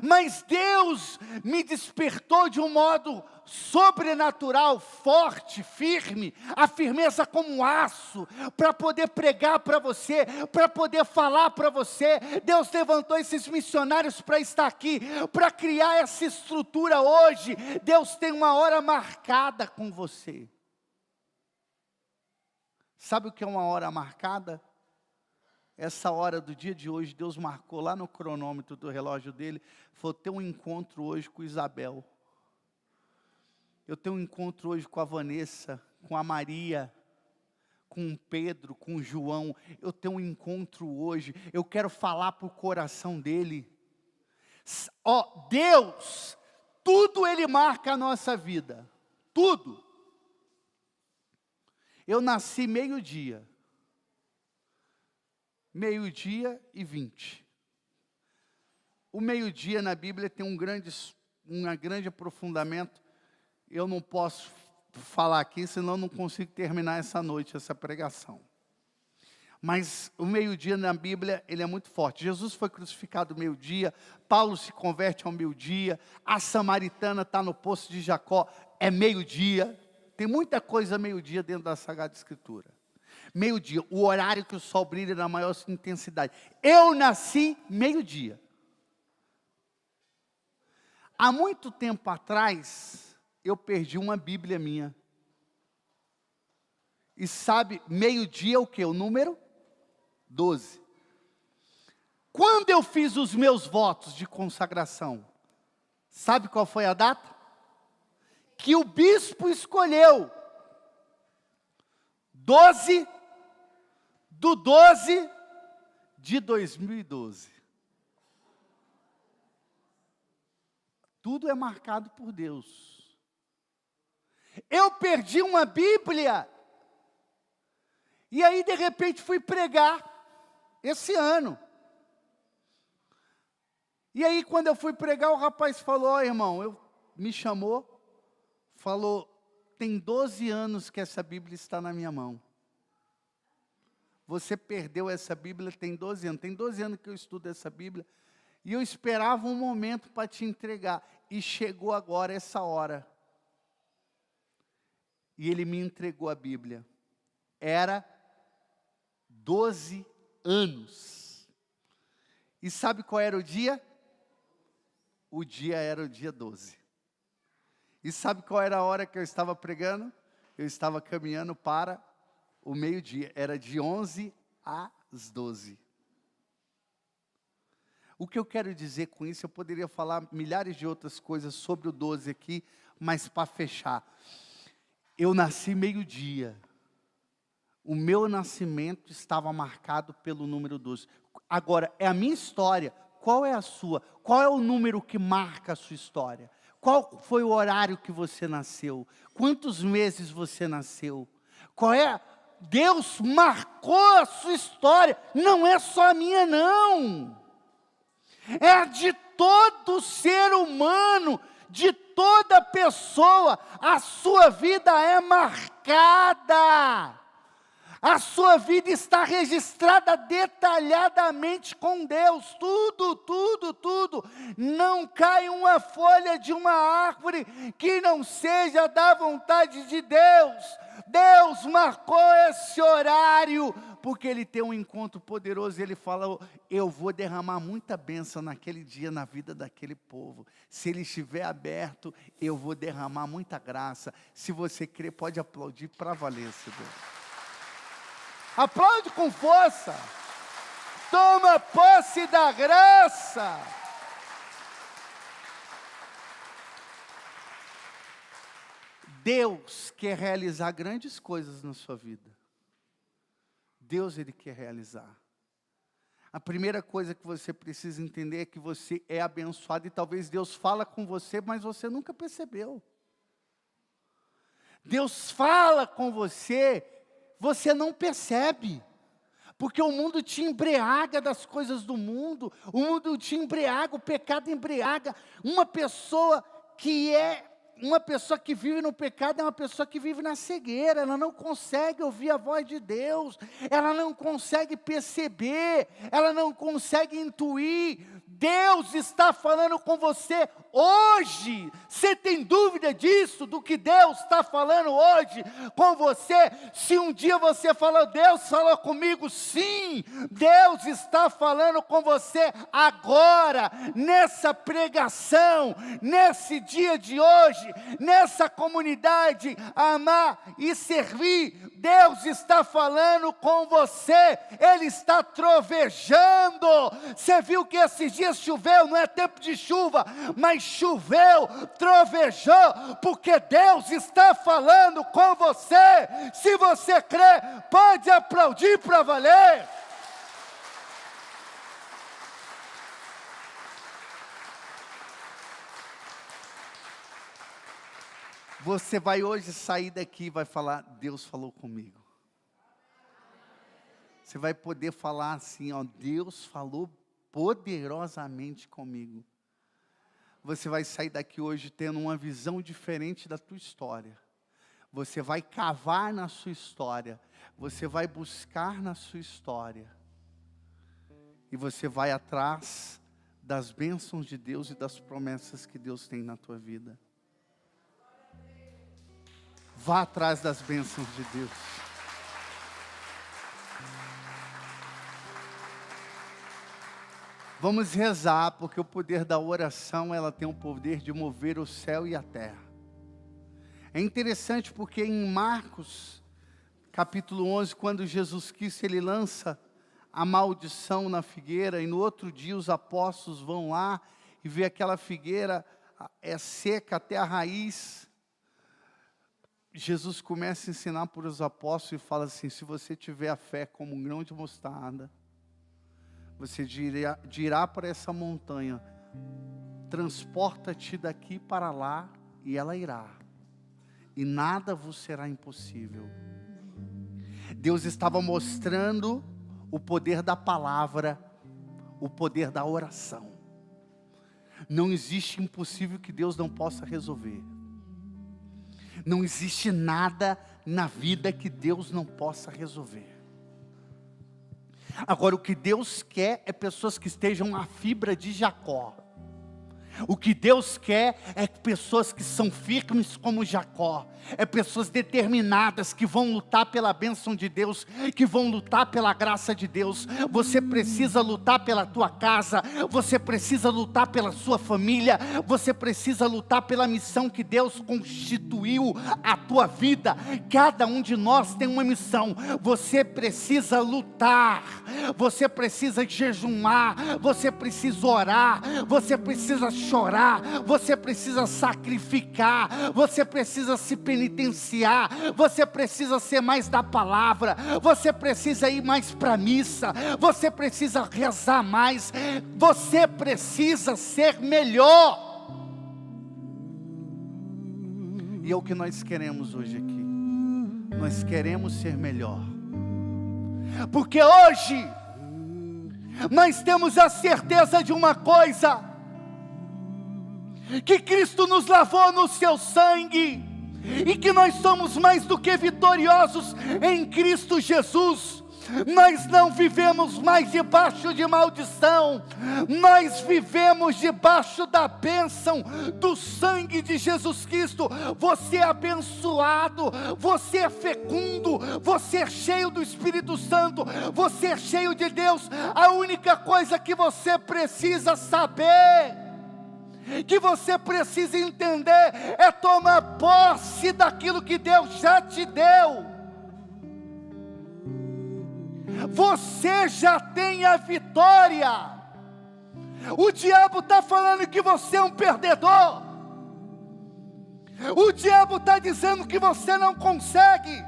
Mas Deus me despertou de um modo sobrenatural, forte, firme, a firmeza como um aço, para poder pregar para você, para poder falar para você. Deus levantou esses missionários para estar aqui, para criar essa estrutura hoje. Deus tem uma hora marcada com você. Sabe o que é uma hora marcada? Essa hora do dia de hoje, Deus marcou lá no cronômetro do relógio dele, falou, ter um encontro hoje com Isabel. Eu tenho um encontro hoje com a Vanessa, com a Maria, com o Pedro, com o João. Eu tenho um encontro hoje, eu quero falar para o coração dele. Deus, tudo Ele marca a nossa vida, tudo. Eu nasci meio-dia. 12:20. O meio-dia na Bíblia tem um grande aprofundamento. Eu não posso falar aqui, senão eu não consigo terminar essa noite, essa pregação. Mas o meio-dia na Bíblia, ele é muito forte. Jesus foi crucificado meio-dia, Paulo se converte ao meio-dia, a samaritana está no poço de Jacó, é meio-dia. Tem muita coisa meio-dia dentro da Sagrada Escritura. Meio-dia, o horário que o sol brilha na maior intensidade. Eu nasci meio-dia. Há muito tempo atrás, eu perdi uma Bíblia minha. E sabe, meio-dia é o quê? O número 12. Quando eu fiz os meus votos de consagração, sabe qual foi a data? Que o bispo escolheu. 12/12/2012. Tudo é marcado por Deus. Eu perdi uma Bíblia. E aí de repente fui pregar esse ano. E aí, quando eu fui pregar, o rapaz falou: ó, irmão, me chamou, falou: tem 12 anos que essa Bíblia está na minha mão. Você perdeu essa Bíblia tem 12 anos. Tem 12 anos que eu estudo essa Bíblia. E eu esperava um momento para te entregar. E chegou agora essa hora. E ele me entregou a Bíblia. Era 12 anos. E sabe qual era o dia? O dia era o dia 12. E sabe qual era a hora que eu estava pregando? Eu estava caminhando para o meio-dia. Era de 11 às 12. O que eu quero dizer com isso, eu poderia falar milhares de outras coisas sobre o 12 aqui, mas para fechar. Eu nasci meio-dia. O meu nascimento estava marcado pelo número 12. Agora, é a minha história. Qual é a sua? Qual é o número que marca a sua história? Qual foi o horário que você nasceu? Quantos meses você nasceu? Qual é? Deus marcou a sua história. Não é só a minha, não. É a de todo ser humano, de toda pessoa. A sua vida é marcada. A sua vida está registrada detalhadamente com Deus. Tudo, tudo, tudo. Não cai uma folha de uma árvore que não seja da vontade de Deus. Deus marcou esse horário, porque Ele tem um encontro poderoso. Ele falou: eu vou derramar muita bênção naquele dia na vida daquele povo. Se ele estiver aberto, eu vou derramar muita graça. Se você crer, pode aplaudir para valer, Senhor. Aplaude com força. Toma posse da graça. Deus quer realizar grandes coisas na sua vida. Deus, Ele quer realizar. A primeira coisa que você precisa entender é que você é abençoado. E talvez Deus fala com você, mas você nunca percebeu. Deus fala com você, você não percebe. Porque o mundo te embriaga das coisas do mundo. O mundo te embriaga, o pecado embriaga. Uma pessoa que vive no pecado é uma pessoa que vive na cegueira. Ela não consegue ouvir a voz de Deus. Ela não consegue perceber. Ela não consegue intuir. Deus está falando com você hoje. Você tem dúvida disso, do que Deus está falando hoje com você? Se um dia você falou: Deus falou comigo, sim, Deus está falando com você agora, nessa pregação, nesse dia de hoje, nessa comunidade, amar e servir. Deus está falando com você, Ele está trovejando. Você viu que esses dias choveu, não é tempo de chuva, mas choveu, trovejou, porque Deus está falando com você. Se você crê, pode aplaudir para valer. Você vai hoje sair daqui e vai falar: Deus falou comigo. Você vai poder falar assim, ó: Deus falou poderosamente comigo. Você vai sair daqui hoje tendo uma visão diferente da tua história. Você vai cavar na sua história. Você vai buscar na sua história. E você vai atrás das bênçãos de Deus e das promessas que Deus tem na tua vida. Vá atrás das bênçãos de Deus. Vamos rezar, porque o poder da oração, ela tem o poder de mover o céu e a terra. É interessante porque em Marcos, capítulo 11, quando Jesus Cristo, ele lança a maldição na figueira, e no outro dia os apóstolos vão lá e vê aquela figueira seca até a raiz. Jesus começa a ensinar para os apóstolos e fala assim: se você tiver a fé como um grão de mostarda, você dirá para essa montanha: transporta-te daqui para lá, e ela irá, e nada vos será impossível. Deus estava mostrando o poder da palavra, o poder da oração. Não existe impossível que Deus não possa resolver. Não existe nada na vida que Deus não possa resolver. Agora, o que Deus quer é pessoas que estejam na fibra de Jacó. O que Deus quer é pessoas que são firmes como Jacó. É pessoas determinadas que vão lutar pela bênção de Deus, que vão lutar pela graça de Deus. Você precisa lutar pela tua casa, você precisa lutar pela sua família, você precisa lutar pela missão que Deus constituiu a tua vida. Cada um de nós tem uma missão. Você precisa lutar, você precisa jejuar, você precisa orar, você precisa chorar, você precisa sacrificar, você precisa se penitenciar, você precisa ser mais da palavra, você precisa ir mais para a missa, você precisa rezar mais, você precisa ser melhor. E é o que nós queremos hoje aqui. Nós queremos ser melhor, porque hoje nós temos a certeza de uma coisa: que Cristo nos lavou no seu sangue, e que nós somos mais do que vitoriosos em Cristo Jesus. Nós não vivemos mais debaixo de maldição, nós vivemos debaixo da bênção do sangue de Jesus Cristo. Você é abençoado, você é fecundo, você é cheio do Espírito Santo, você é cheio de Deus. A única coisa que você precisa saber, que você precisa entender, é tomar posse daquilo que Deus já te deu. Você já tem a vitória. O diabo está falando que você é um perdedor. O diabo está dizendo que você não consegue.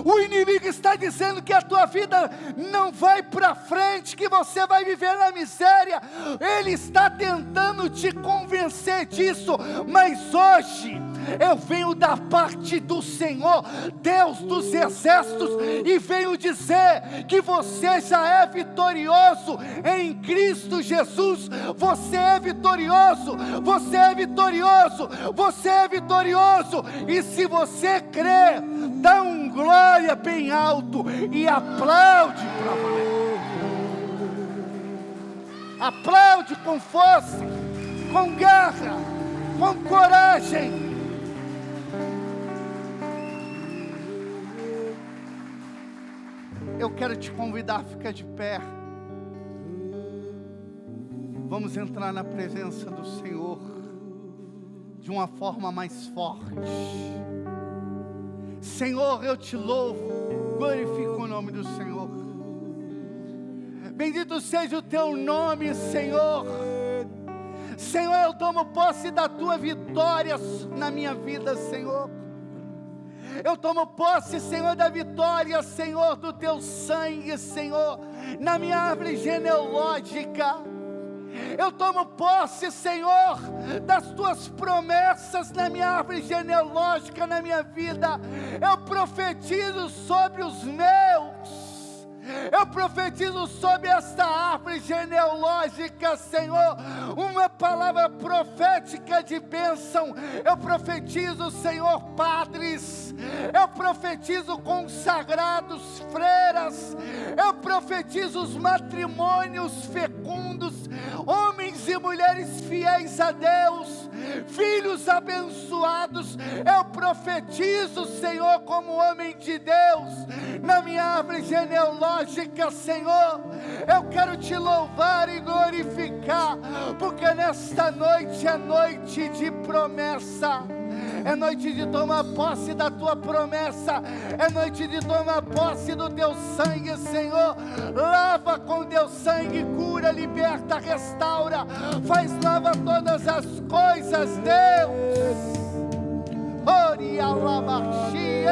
O inimigo está dizendo que a tua vida não vai para frente, que você vai viver na miséria. Ele está tentando te convencer disso, mas hoje eu venho da parte do Senhor, Deus dos exércitos, e venho dizer que você já é vitorioso em Cristo Jesus. Você é vitorioso, você é vitorioso, você é vitorioso. E se você crê, dá um glória bem alto e aplaude para valer. Aplaude com força, com garra, com coragem. Eu quero te convidar a ficar de pé. Vamos entrar na presença do Senhor de uma forma mais forte. Senhor, eu te louvo, glorifico o nome do Senhor. Bendito seja o teu nome, Senhor. Senhor, eu tomo posse da tua vitória na minha vida, Senhor. Eu tomo posse, Senhor, da vitória, Senhor, do teu sangue, Senhor, na minha árvore genealógica. Eu tomo posse, Senhor, das tuas promessas na minha árvore genealógica, na minha vida. Eu profetizo sobre os meus. Eu profetizo sobre esta árvore genealógica, Senhor, uma palavra profética de bênção. Eu profetizo, Senhor, padres. Eu profetizo consagrados, freiras. Eu profetizo os matrimônios fecundos, homens e mulheres fiéis a Deus, filhos abençoados. Eu profetizo, Senhor, como homem de Deus, na minha árvore genealógica, Senhor. Eu quero te louvar e glorificar, porque nesta noite é noite de promessa. É noite de tomar posse da tua promessa. É noite de tomar posse do teu sangue, Senhor. Lava com teu sangue, cura, liberta, restaura. Faz nova todas as coisas, Deus. Oria labachie,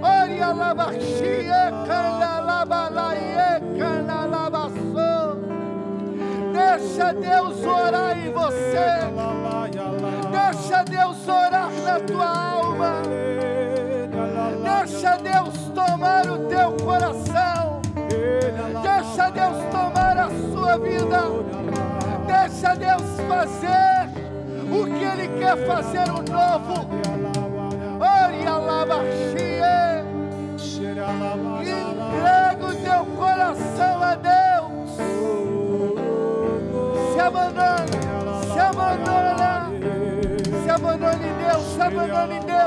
oria labachie, cana labalaie, cana labaçou. Deixa Deus orar em você. Deixa Deus orar na tua alma. Deixa Deus tomar o teu coração. Deixa Deus tomar a sua vida. porque Ele quer fazer o novo. Entrega o teu coração a Deus. Se abandone, se abandona, se abandone em Deus, se abandone em Deus.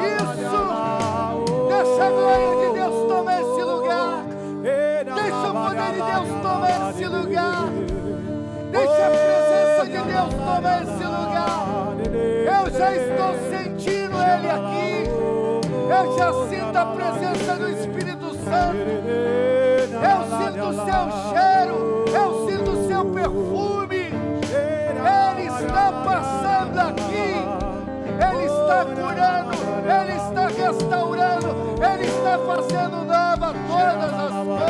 Isso, deixa a glória de Deus tomar esse lugar. Deixa o poder de Deus tomar esse lugar. Deixa a presença de Deus tomar esse lugar. Eu já estou sentindo Ele aqui. Eu já sinto a presença do Espírito Santo. Eu sinto o seu cheiro. Eu sinto o seu perfume. Ele está passando aqui. Ele está curando. Ele está restaurando. Ele está fazendo nova todas as coisas.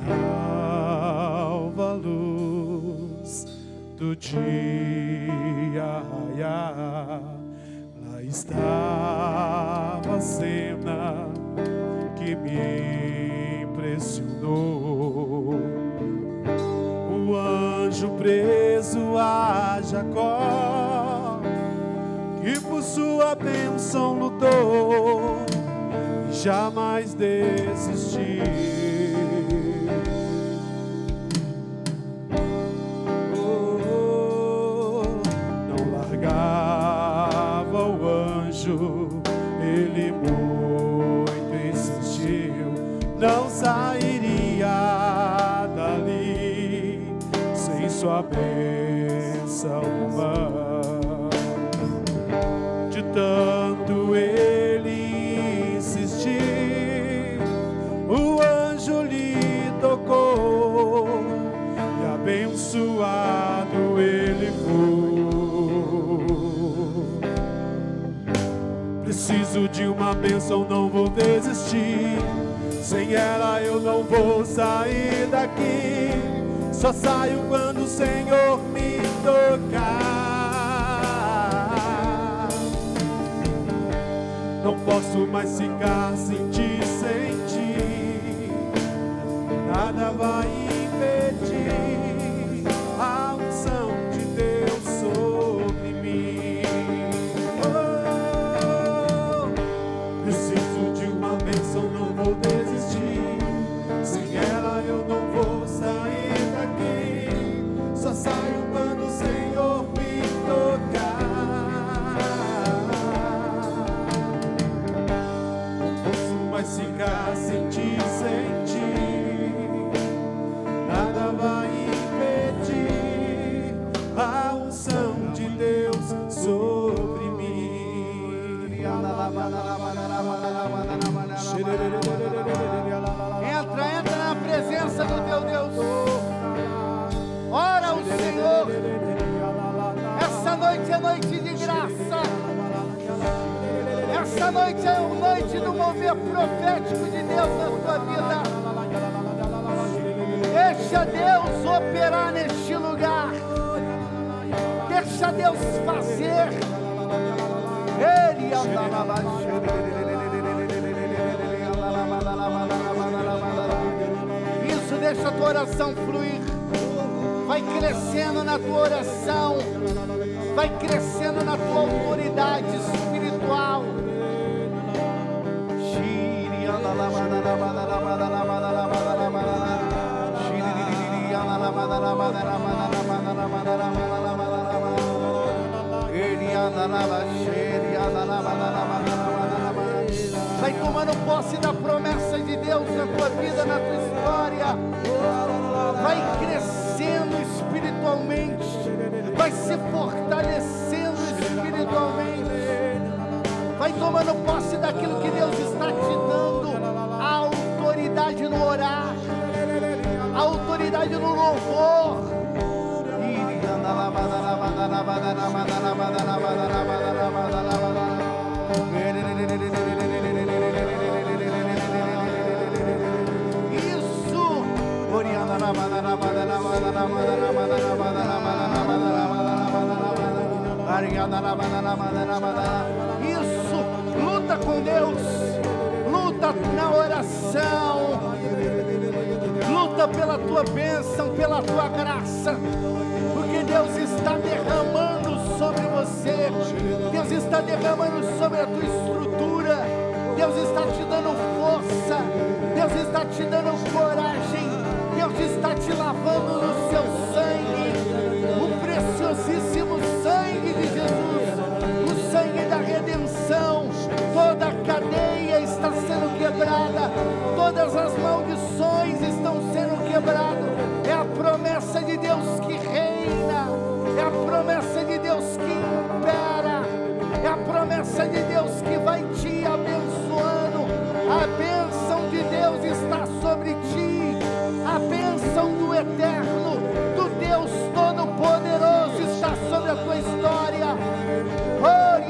Nova luz do dia, lá estava a cena que me impressionou. O anjo preso a Jacó, que por sua bênção lutou e jamais desistiu. Não largava o anjo, ele muito insistiu, não sairia dali sem sua bênção. De tanto ele insistir, o anjo lhe tocou e abençoado ele foi. Preciso de uma bênção, não vou desistir. Sem ela eu não vou sair daqui. Só saio quando o Senhor me tocar. Não posso mais ficar sem ti, sem ti. Nada vai impedir a unção de Deus sobre mim. Preciso de uma bênção, não vou desistir. Sem ela eu não vou sair daqui. Só saio quando o Senhor me tocar. Mas ficar sem ti, sem ti, nada vai impedir a unção de Deus sobre mim. Entra na presença do teu Deus. Ora ao Senhor. Essa noite é noite de graça. Essa noite é uma noite do mover profético de Deus na tua vida. Deixa Deus operar neste lugar. Deixa Deus fazer. Ele isso, deixa a tua oração fluir. Vai crescendo na tua oração. Vai crescendo na tua autoridade espiritual. Vai tomando posse da promessa de Deus na tua vida, na tua história. Vai crescendo espiritualmente. Vai se fortalecendo espiritualmente. Vai tomando posse daquilo que Deus está te dando. A autoridade no orar, a autoridade no louvor. Isso, luta com Deus, luta na oração, luta pela tua bênção, pela tua graça, porque Deus está derramando sobre você, Deus está derramando sobre a tua estrutura, Deus está te dando força, Deus está te dando coragem, Deus está te lavando no seu sangue, o preciosíssimo sangue de Jesus, o sangue da redenção. Toda a cadeia está sendo quebrada, todas as maldições estão sendo quebradas. É a promessa de Deus que reina, é a promessa de Deus que impera, é a promessa de Deus que vai te abençoando. A bênção de Deus está sobre ti, a bênção do eterno, do Deus Todo-Poderoso está sobre a tua história. E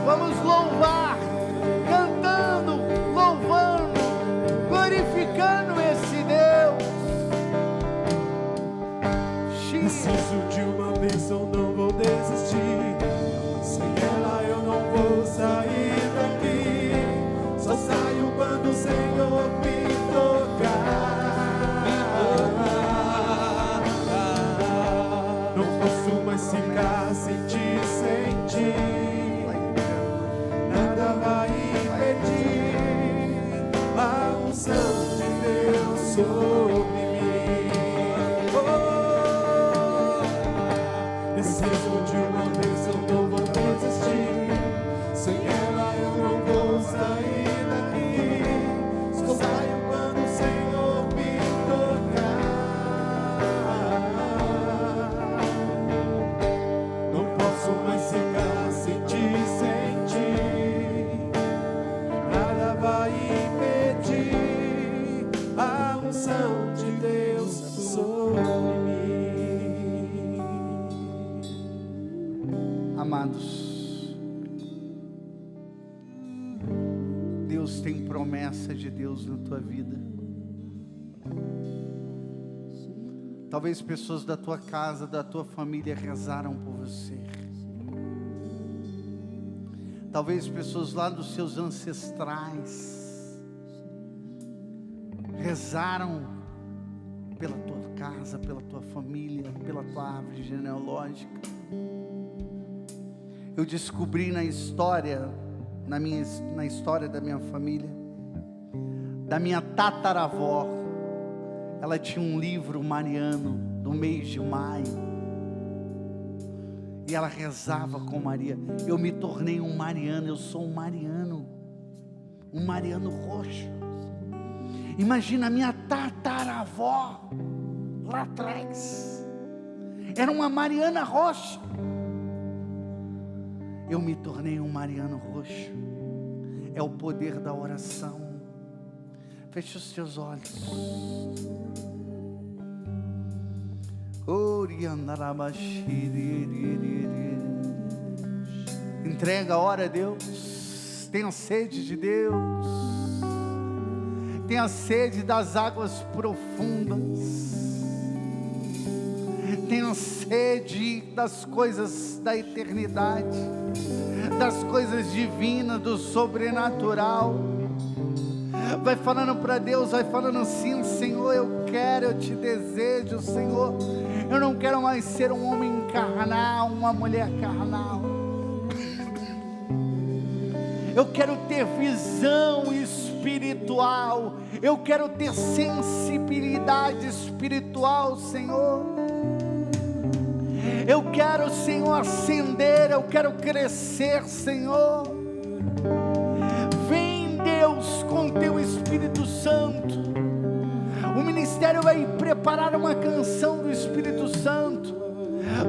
vamos louvar, cantando, louvando, glorificando esse Deus. Preciso de uma bênção, não vou desistir. Sem ela eu não vou sair daqui. Só saio quando o Senhor me tocar. Não posso mais ficar sem te sentir. Nada vai impedir a unção de Deus sobre mim. Preciso de uma bênção, não vou desistir. Sem ela eu não vou sair daqui. Só saio quando o Senhor me tocar. Não posso mais ficar sem te sentir. Nada vai impedir a unção de Deus sobre mim. Amados, Deus tem promessa de Deus na tua vida. Talvez pessoas da tua casa, da tua família rezaram por você. Talvez pessoas lá dos seus ancestrais rezaram pela tua casa, pela tua família, pela tua árvore genealógica. Eu descobri na história, na história da minha família, da minha tataravó, ela tinha um livro mariano do mês de maio, e ela rezava com Maria. Eu me tornei um mariano, eu sou um mariano roxo. Imagina a minha tataravó, lá atrás, era uma Mariana roxa. Eu me tornei um Mariano roxo. É o poder da oração. Feche os teus olhos. Entrega a hora a Deus. Tenha sede de Deus. Tenha sede das águas profundas. Tenha sede das coisas da eternidade, das coisas divinas, do sobrenatural. Vai falando para Deus, vai falando assim: Senhor, eu quero, eu te desejo, Senhor. Eu não quero mais ser um homem carnal, uma mulher carnal. Eu quero ter visão espiritual. Eu quero ter sensibilidade espiritual, Senhor. Eu quero, Senhor, ascender, eu quero crescer, Senhor. Vem, Deus, com teu Espírito Santo. O ministério vai preparar uma canção do Espírito Santo.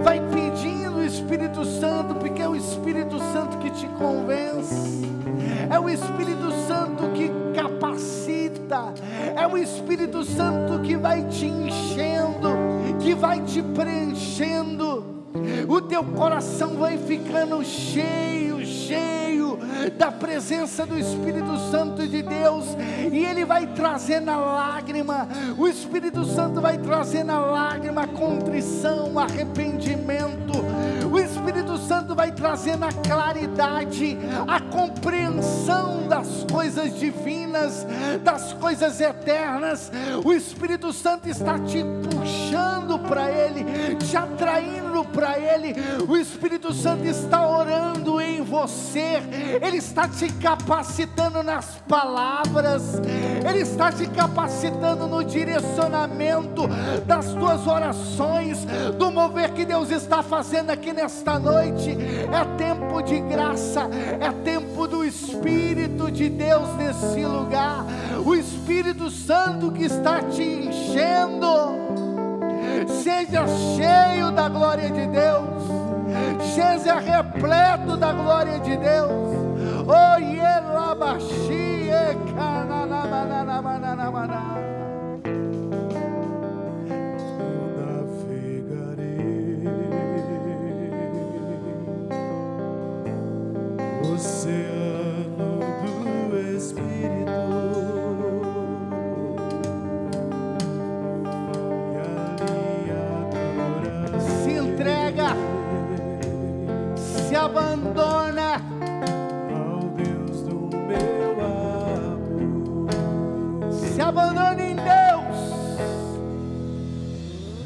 Vai pedindo o Espírito Santo, porque é o Espírito Santo que te convence, é o Espírito Santo que capacita, é o Espírito Santo que vai te enchendo, que vai te preenchendo, o teu coração vai ficando cheio da presença do Espírito Santo de Deus, e Ele vai trazer na lágrima, o Espírito Santo vai trazer na lágrima contrição, arrependimento, o Espírito Santo vai trazer na claridade a compreensão das coisas divinas, das coisas eternas. O Espírito Santo está te puxando para Ele, te atraindo para Ele. O Espírito Santo está orando em você, Ele está te capacitando nas palavras, Ele está te capacitando no direcionamento das tuas orações, do mover que Deus está fazendo aqui nesta noite. É tempo de graça, é tempo do Espírito de Deus nesse lugar, o Espírito Santo que está te enchendo. Seja cheio da glória de Deus, seja repleto da glória de Deus. Oh, Yelabaxi, Ekananamananamanamana. Oceano do Espírito, e ali adorar. Se entrega, se abandona Ao Deus do meu amor, se abandona em Deus.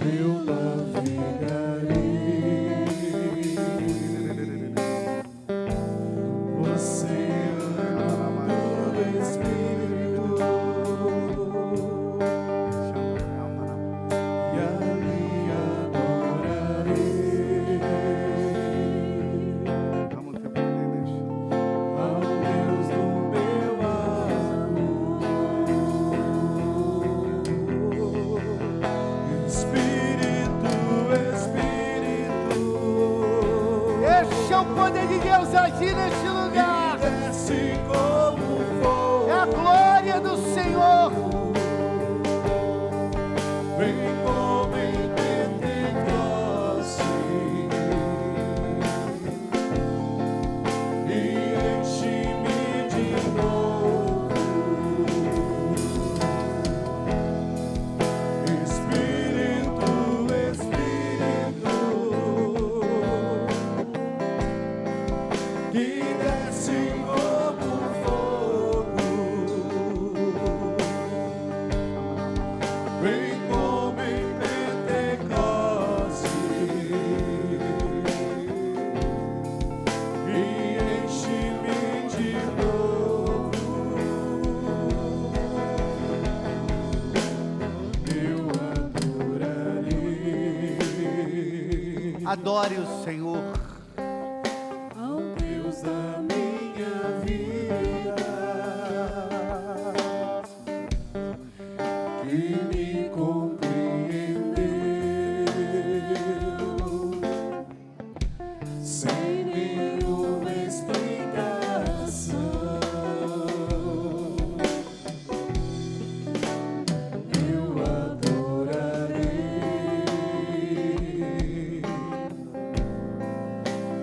eu navegarei. Deixa o poder de Deus agir neste lugar. Desce como fogo, É a glória do Senhor. vem como em Pentecoste e enche-me de novo. Espírito, Espírito, que desce como fogo, vem como em Pentecoste e enche-me de novo. Eu adorarei. Adore o Senhor. Ao Deus da minha vida, que me compreendeu sem nenhuma explicação. Eu adorarei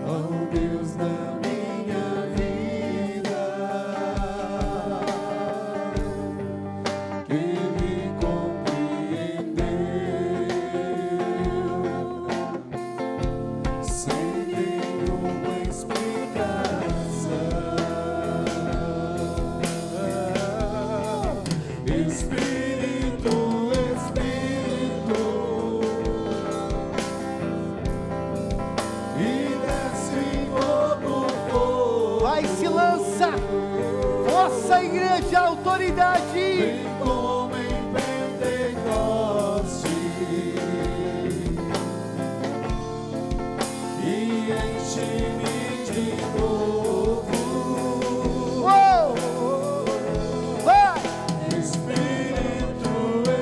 ao Deus da minha vida, que me compreendeu sem nenhuma explicação. Espírito, Espírito, e desce como fogo, Vai, se lança. Vossa igreja, autoridade. vem como em Pentecoste e enche-me de novo. Oh! Vai. Espírito,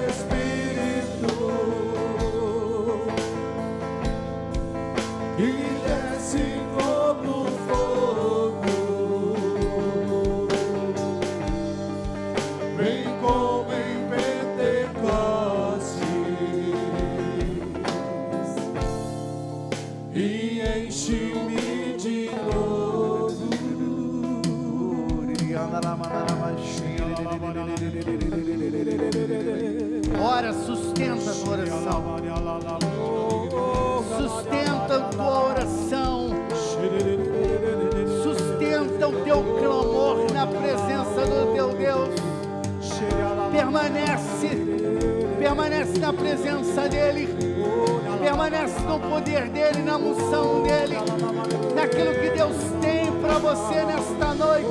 Espírito, que sustenta a tua oração. Sustenta a tua oração. Sustenta o teu clamor na presença do teu Deus. Permanece na presença dEle. Permanece no poder dEle, na unção dEle, naquilo que Deus tem para você nesta noite.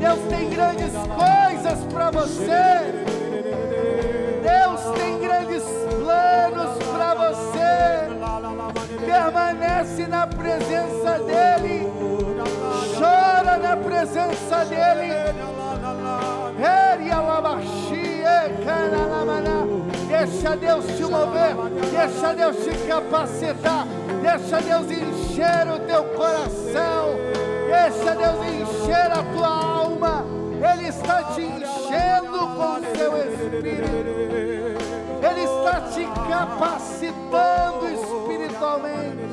Deus tem grandes coisas para você. Deus tem grandes planos para você. Permanece na presença dEle. Chora na presença dEle. Deixa Deus te mover. Deixa Deus te capacitar. Deixa Deus encher o teu coração. Deixa Deus encher a tua alma. Ele está te enchendo com o seu Espírito. Ele está te capacitando espiritualmente.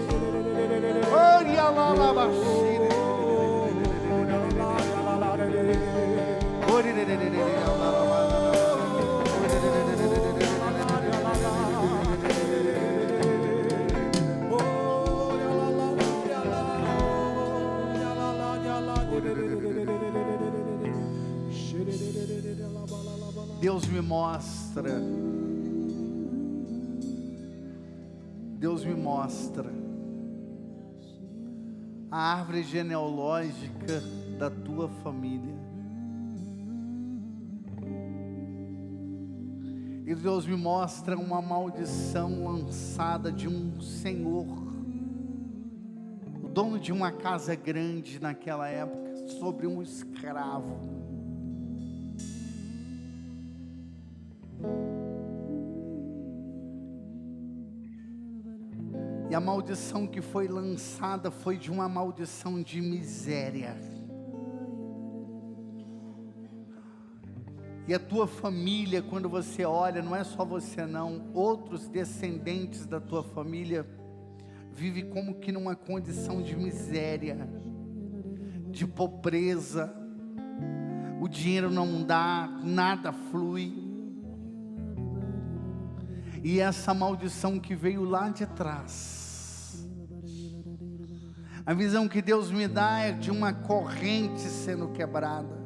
Deus me mostra a árvore genealógica da tua família. E Deus me mostra uma maldição lançada de um senhor, o dono de uma casa grande naquela época, sobre um escravo. E a maldição que foi lançada foi de uma maldição de miséria. E a tua família, quando você olha, não é só você não, outros descendentes da tua família vivem como que numa condição de miséria, de pobreza. O dinheiro não dá, nada flui. E essa maldição que veio lá de trás, a visão que Deus me dá é de uma corrente sendo quebrada,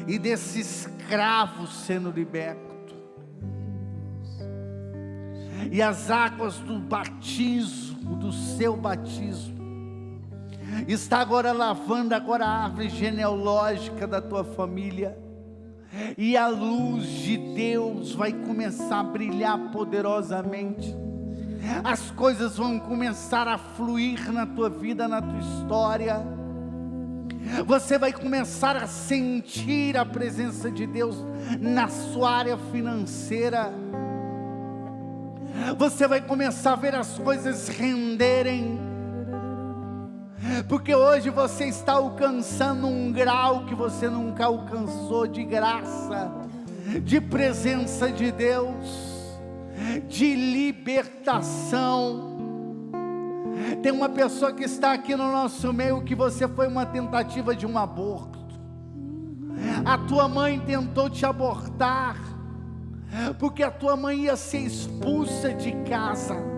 e desse escravo sendo liberto, e as águas do batismo, do seu batismo, está agora lavando agora a árvore genealógica da tua família. E a luz de Deus vai começar a brilhar poderosamente. As coisas vão começar a fluir na tua vida, na tua história. Você vai começar a sentir a presença de Deus na sua área financeira. Você vai começar a ver as coisas renderem. Porque hoje você está alcançando um grau que você nunca alcançou, de graça, de presença de Deus, de libertação. Tem uma pessoa que está aqui no nosso meio que você foi uma tentativa de um aborto. A tua mãe tentou te abortar, porque a tua mãe ia ser expulsa de casa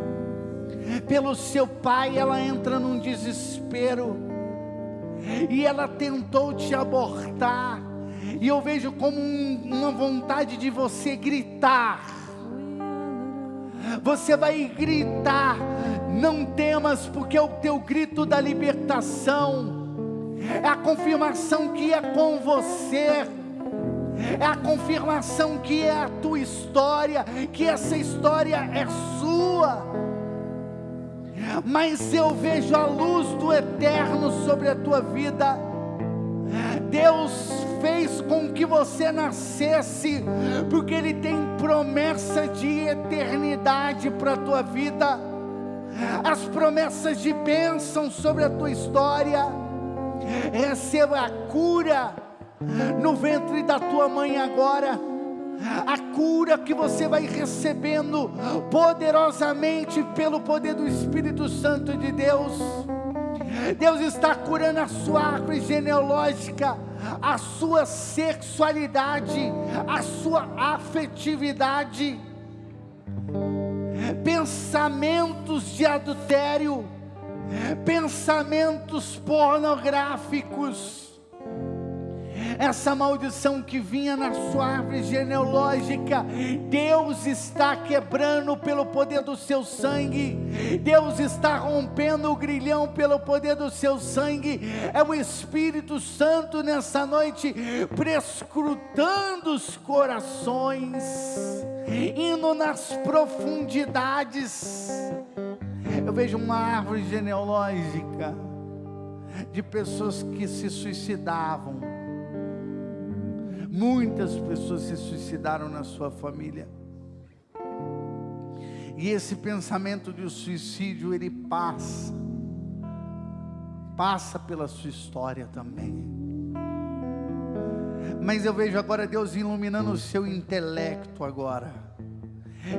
pelo seu pai. Ela entra num desespero e ela tentou te abortar, e eu vejo como uma vontade de você gritar. Você vai gritar, não temas, porque é o teu grito da libertação, é a confirmação que é com você, é a confirmação que é a tua história, que essa história é sua. Mas eu vejo a luz do eterno sobre a tua vida. Deus fez com que você nascesse, porque Ele tem promessa de eternidade para a tua vida. As promessas de bênção sobre a tua história. Receba a cura no ventre da tua mãe agora. A cura que você vai recebendo poderosamente pelo poder do Espírito Santo de Deus. Deus está curando a sua árvore genealógica, a sua sexualidade, a sua afetividade, pensamentos de adultério, pensamentos pornográficos. Essa maldição que vinha na sua árvore genealógica, Deus está quebrando pelo poder do seu sangue. Deus está rompendo o grilhão pelo poder do seu sangue. É o Espírito Santo nessa noite prescrutando os corações, indo nas profundidades. Eu vejo uma árvore genealógica de pessoas que se suicidavam. Muitas pessoas se suicidaram na sua família. E esse pensamento de suicídio, ele passa pela sua história também. Mas eu vejo agora Deus iluminando o seu intelecto agora.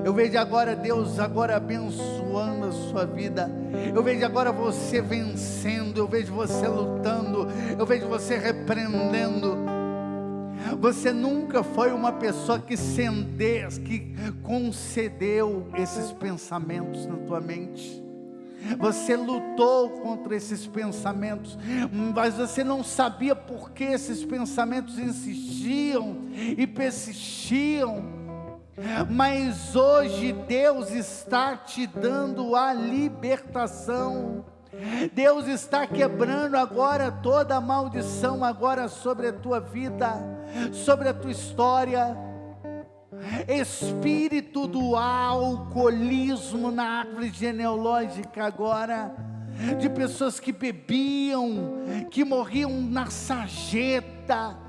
Eu vejo agora Deus abençoando a sua vida. Eu vejo agora você vencendo. Eu vejo você lutando. Eu vejo você repreendendo. Você nunca foi uma pessoa que concedeu esses pensamentos na tua mente. Você lutou contra esses pensamentos, mas você não sabia por que esses pensamentos insistiam e persistiam. Mas hoje Deus está te dando a libertação. Deus está quebrando agora toda a maldição agora sobre a tua vida, sobre a tua história. Espírito do alcoolismo na árvore genealógica agora, de pessoas que bebiam, que morriam na sarjeta.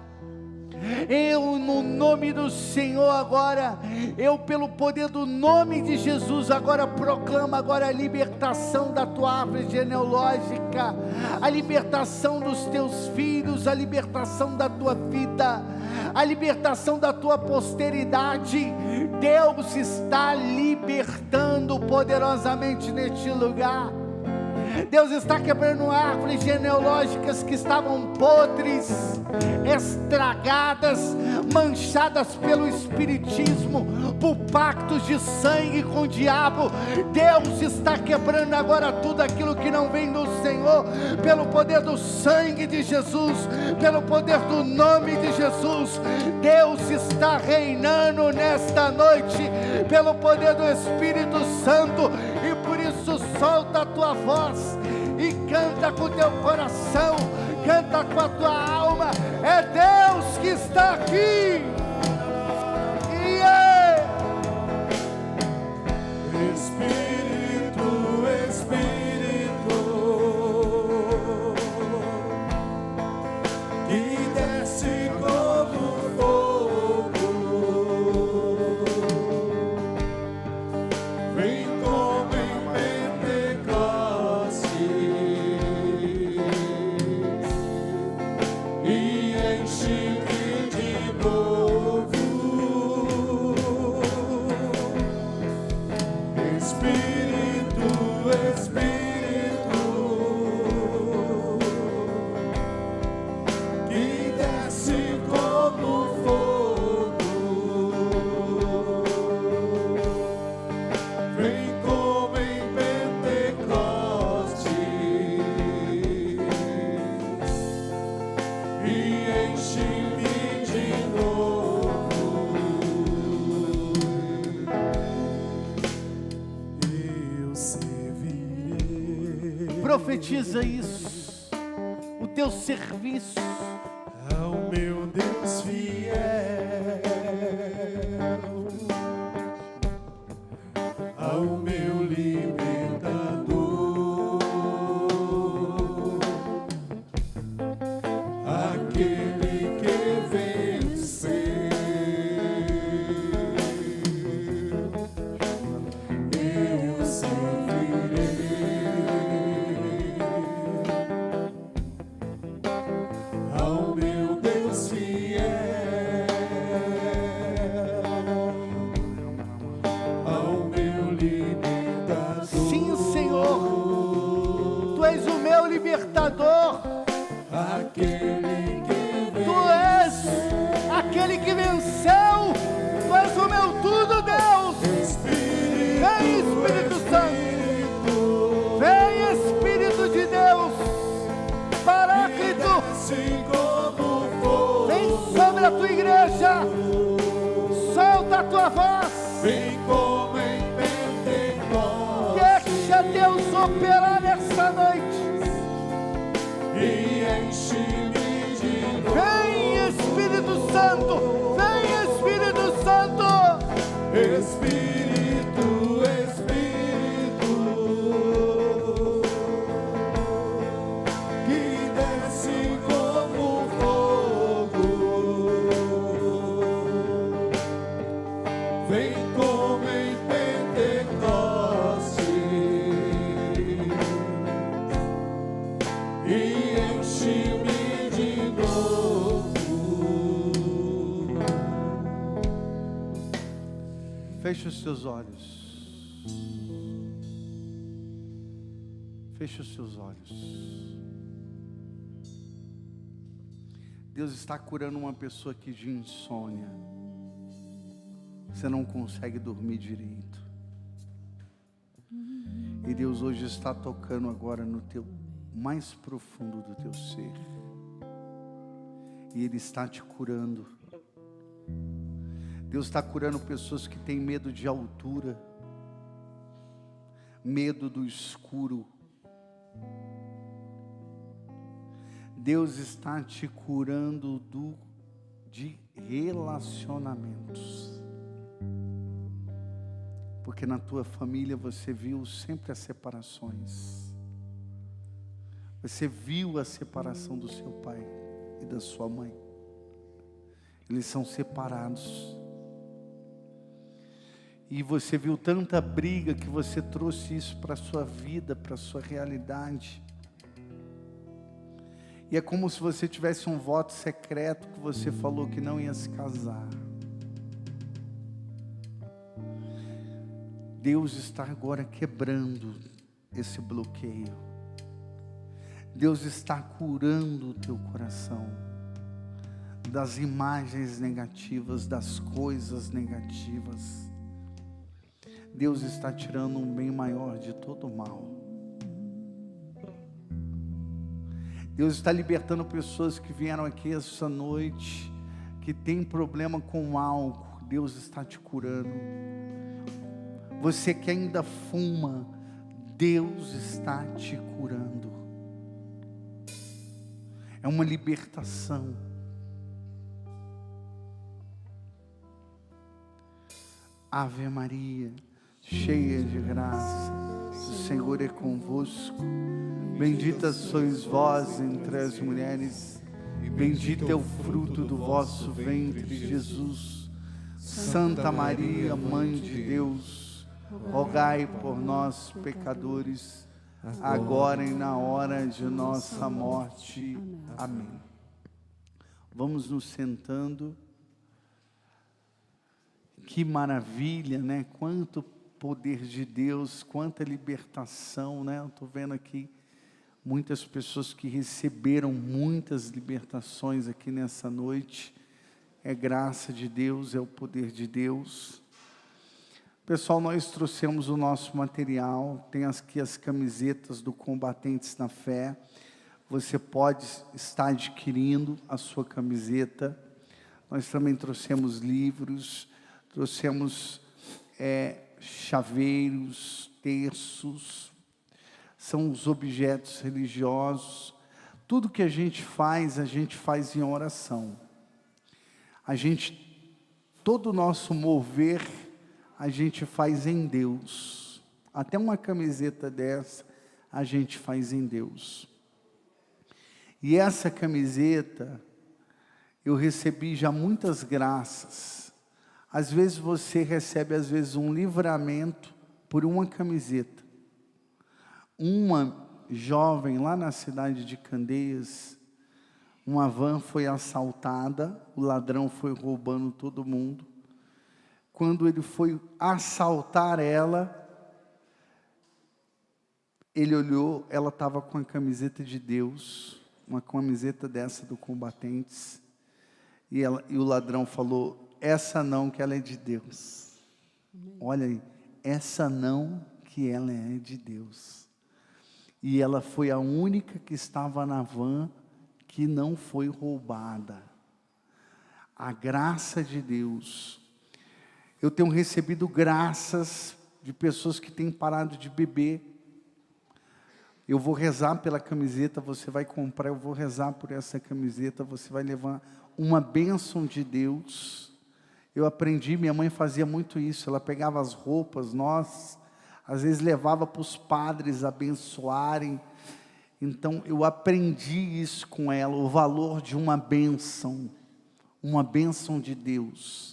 Eu, no nome do Senhor agora, eu pelo poder do nome de Jesus agora proclamo agora a libertação da tua árvore genealógica, a libertação dos teus filhos, a libertação da tua vida, a libertação da tua posteridade. Deus está libertando poderosamente neste lugar. Deus está quebrando árvores genealógicas que estavam podres, estragadas, manchadas pelo espiritismo, por pactos de sangue com o diabo. Deus está quebrando agora tudo aquilo que não vem do Senhor, pelo poder do sangue de Jesus, pelo poder do nome de Jesus. Deus está reinando nesta noite, pelo poder do Espírito Santo, e por isso solta a tua voz e canta com o teu coração, canta com a tua alma. É Deus que está aqui. Espírito, Espírito, que desce como fogo, vem como em Pentecostes e enche-me de novo. Espírito, Espírito, que desce como fogo, vem como em Pentecostes e enche-me de novo. Eu servirei. Profetiza isso, o teu serviço Ao meu Deus fiel, ao meu libertador, aquele que venceu. Eu servirei ao voz. Vem como em Pentecostes. Deixa Deus operar nessa noite. E enche-me de novo. Vem Espírito Santo, vem Espírito Santo. Espírito, Espírito, que desce como fogo. Vem como em Pentecostes e enche-me de novo. Feche os seus olhos. Feche os seus olhos. Deus está curando uma pessoa aqui de insônia. Você não consegue dormir direito. E Deus hoje está tocando agora no teu mais profundo do teu ser. E Ele está te curando. Deus está curando pessoas que têm medo de altura, medo do escuro. Deus está te curando de relacionamentos. Porque na tua família você viu sempre as separações. Você viu a separação do seu pai e da sua mãe. Eles são separados. E você viu tanta briga que você trouxe isso para a sua vida, para a sua realidade. E é como se você tivesse um voto secreto que você falou que não ia se casar. Deus está agora quebrando esse bloqueio. Deus está curando o teu coração das imagens negativas, das coisas negativas. Deus está tirando um bem maior de todo o mal. Deus está libertando pessoas que vieram aqui essa noite, que tem problema com álcool. Deus está te curando. Você que ainda fuma, Deus está te curando. É uma libertação. Ave Maria, cheia de graça, o Senhor é convosco. Bendita sois vós entre as mulheres, bendito é o fruto do vosso ventre, Jesus. Santa Maria, Mãe de Deus, rogai por nós, pecadores, agora e na hora de nossa morte. Amém. Vamos nos sentando. Que maravilha, né? Quanto poder de Deus, quanta libertação, né? Eu estou vendo aqui muitas pessoas que receberam muitas libertações aqui nessa noite. É graça de Deus, é o poder de Deus. Pessoal, nós trouxemos o nosso material, tem aqui as camisetas do Combatentes na Fé. Você pode estar adquirindo a sua camiseta. Nós também trouxemos livros, trouxemos chaveiros, terços, são os objetos religiosos. Tudo que a gente faz em oração. Todo o nosso mover, a gente faz em Deus. Até uma camiseta dessa, a gente faz em Deus. E essa camiseta, eu recebi já muitas graças. Às vezes você recebe, um livramento por uma camiseta. Uma jovem lá na cidade de Candeias, uma van foi assaltada, o ladrão foi roubando todo mundo. Quando ele foi assaltar ela, ele olhou, ela estava com a camiseta de Deus, uma camiseta dessa do Combatentes, e o ladrão falou: essa não, que ela é de Deus. Olha aí, essa não, que ela é de Deus. E ela foi a única que estava na van que não foi roubada. A graça de Deus. Eu tenho recebido graças de pessoas que têm parado de beber. Eu vou rezar pela camiseta, você vai comprar, eu vou rezar por essa camiseta, você vai levar uma bênção de Deus. Eu aprendi, minha mãe fazia muito isso, ela pegava as roupas, nós, às vezes levava para os padres abençoarem. Então eu aprendi isso com ela, o valor de uma bênção de Deus.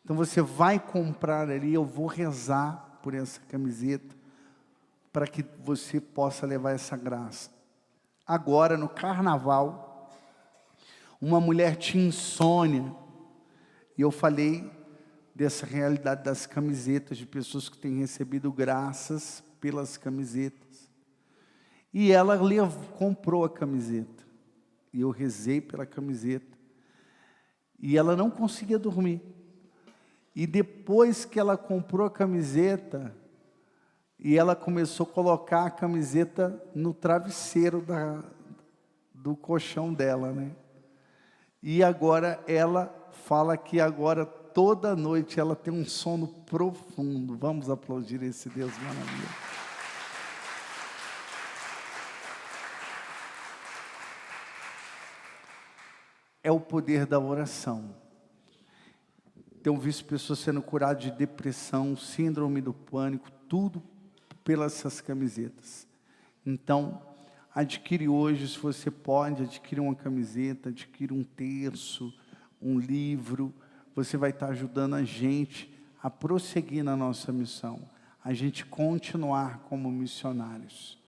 Então você vai comprar ali, eu vou rezar por essa camiseta, para que você possa levar essa graça. Agora, no carnaval, uma mulher tinha insônia, e eu falei dessa realidade das camisetas, de pessoas que têm recebido graças pelas camisetas. E ela comprou a camiseta, e eu rezei pela camiseta, e ela não conseguia dormir. E depois que ela comprou a camiseta, e ela começou a colocar a camiseta no travesseiro do colchão dela, né? E agora ela fala que agora toda noite ela tem um sono profundo. Vamos aplaudir esse Deus maravilhoso. É o poder da oração. Tenho visto pessoas sendo curadas de depressão, síndrome do pânico, tudo pelas essas camisetas. Então, adquire hoje, se você pode, adquire uma camiseta, adquire um terço, um livro. Você vai estar ajudando a gente a prosseguir na nossa missão, a gente continuar como missionários.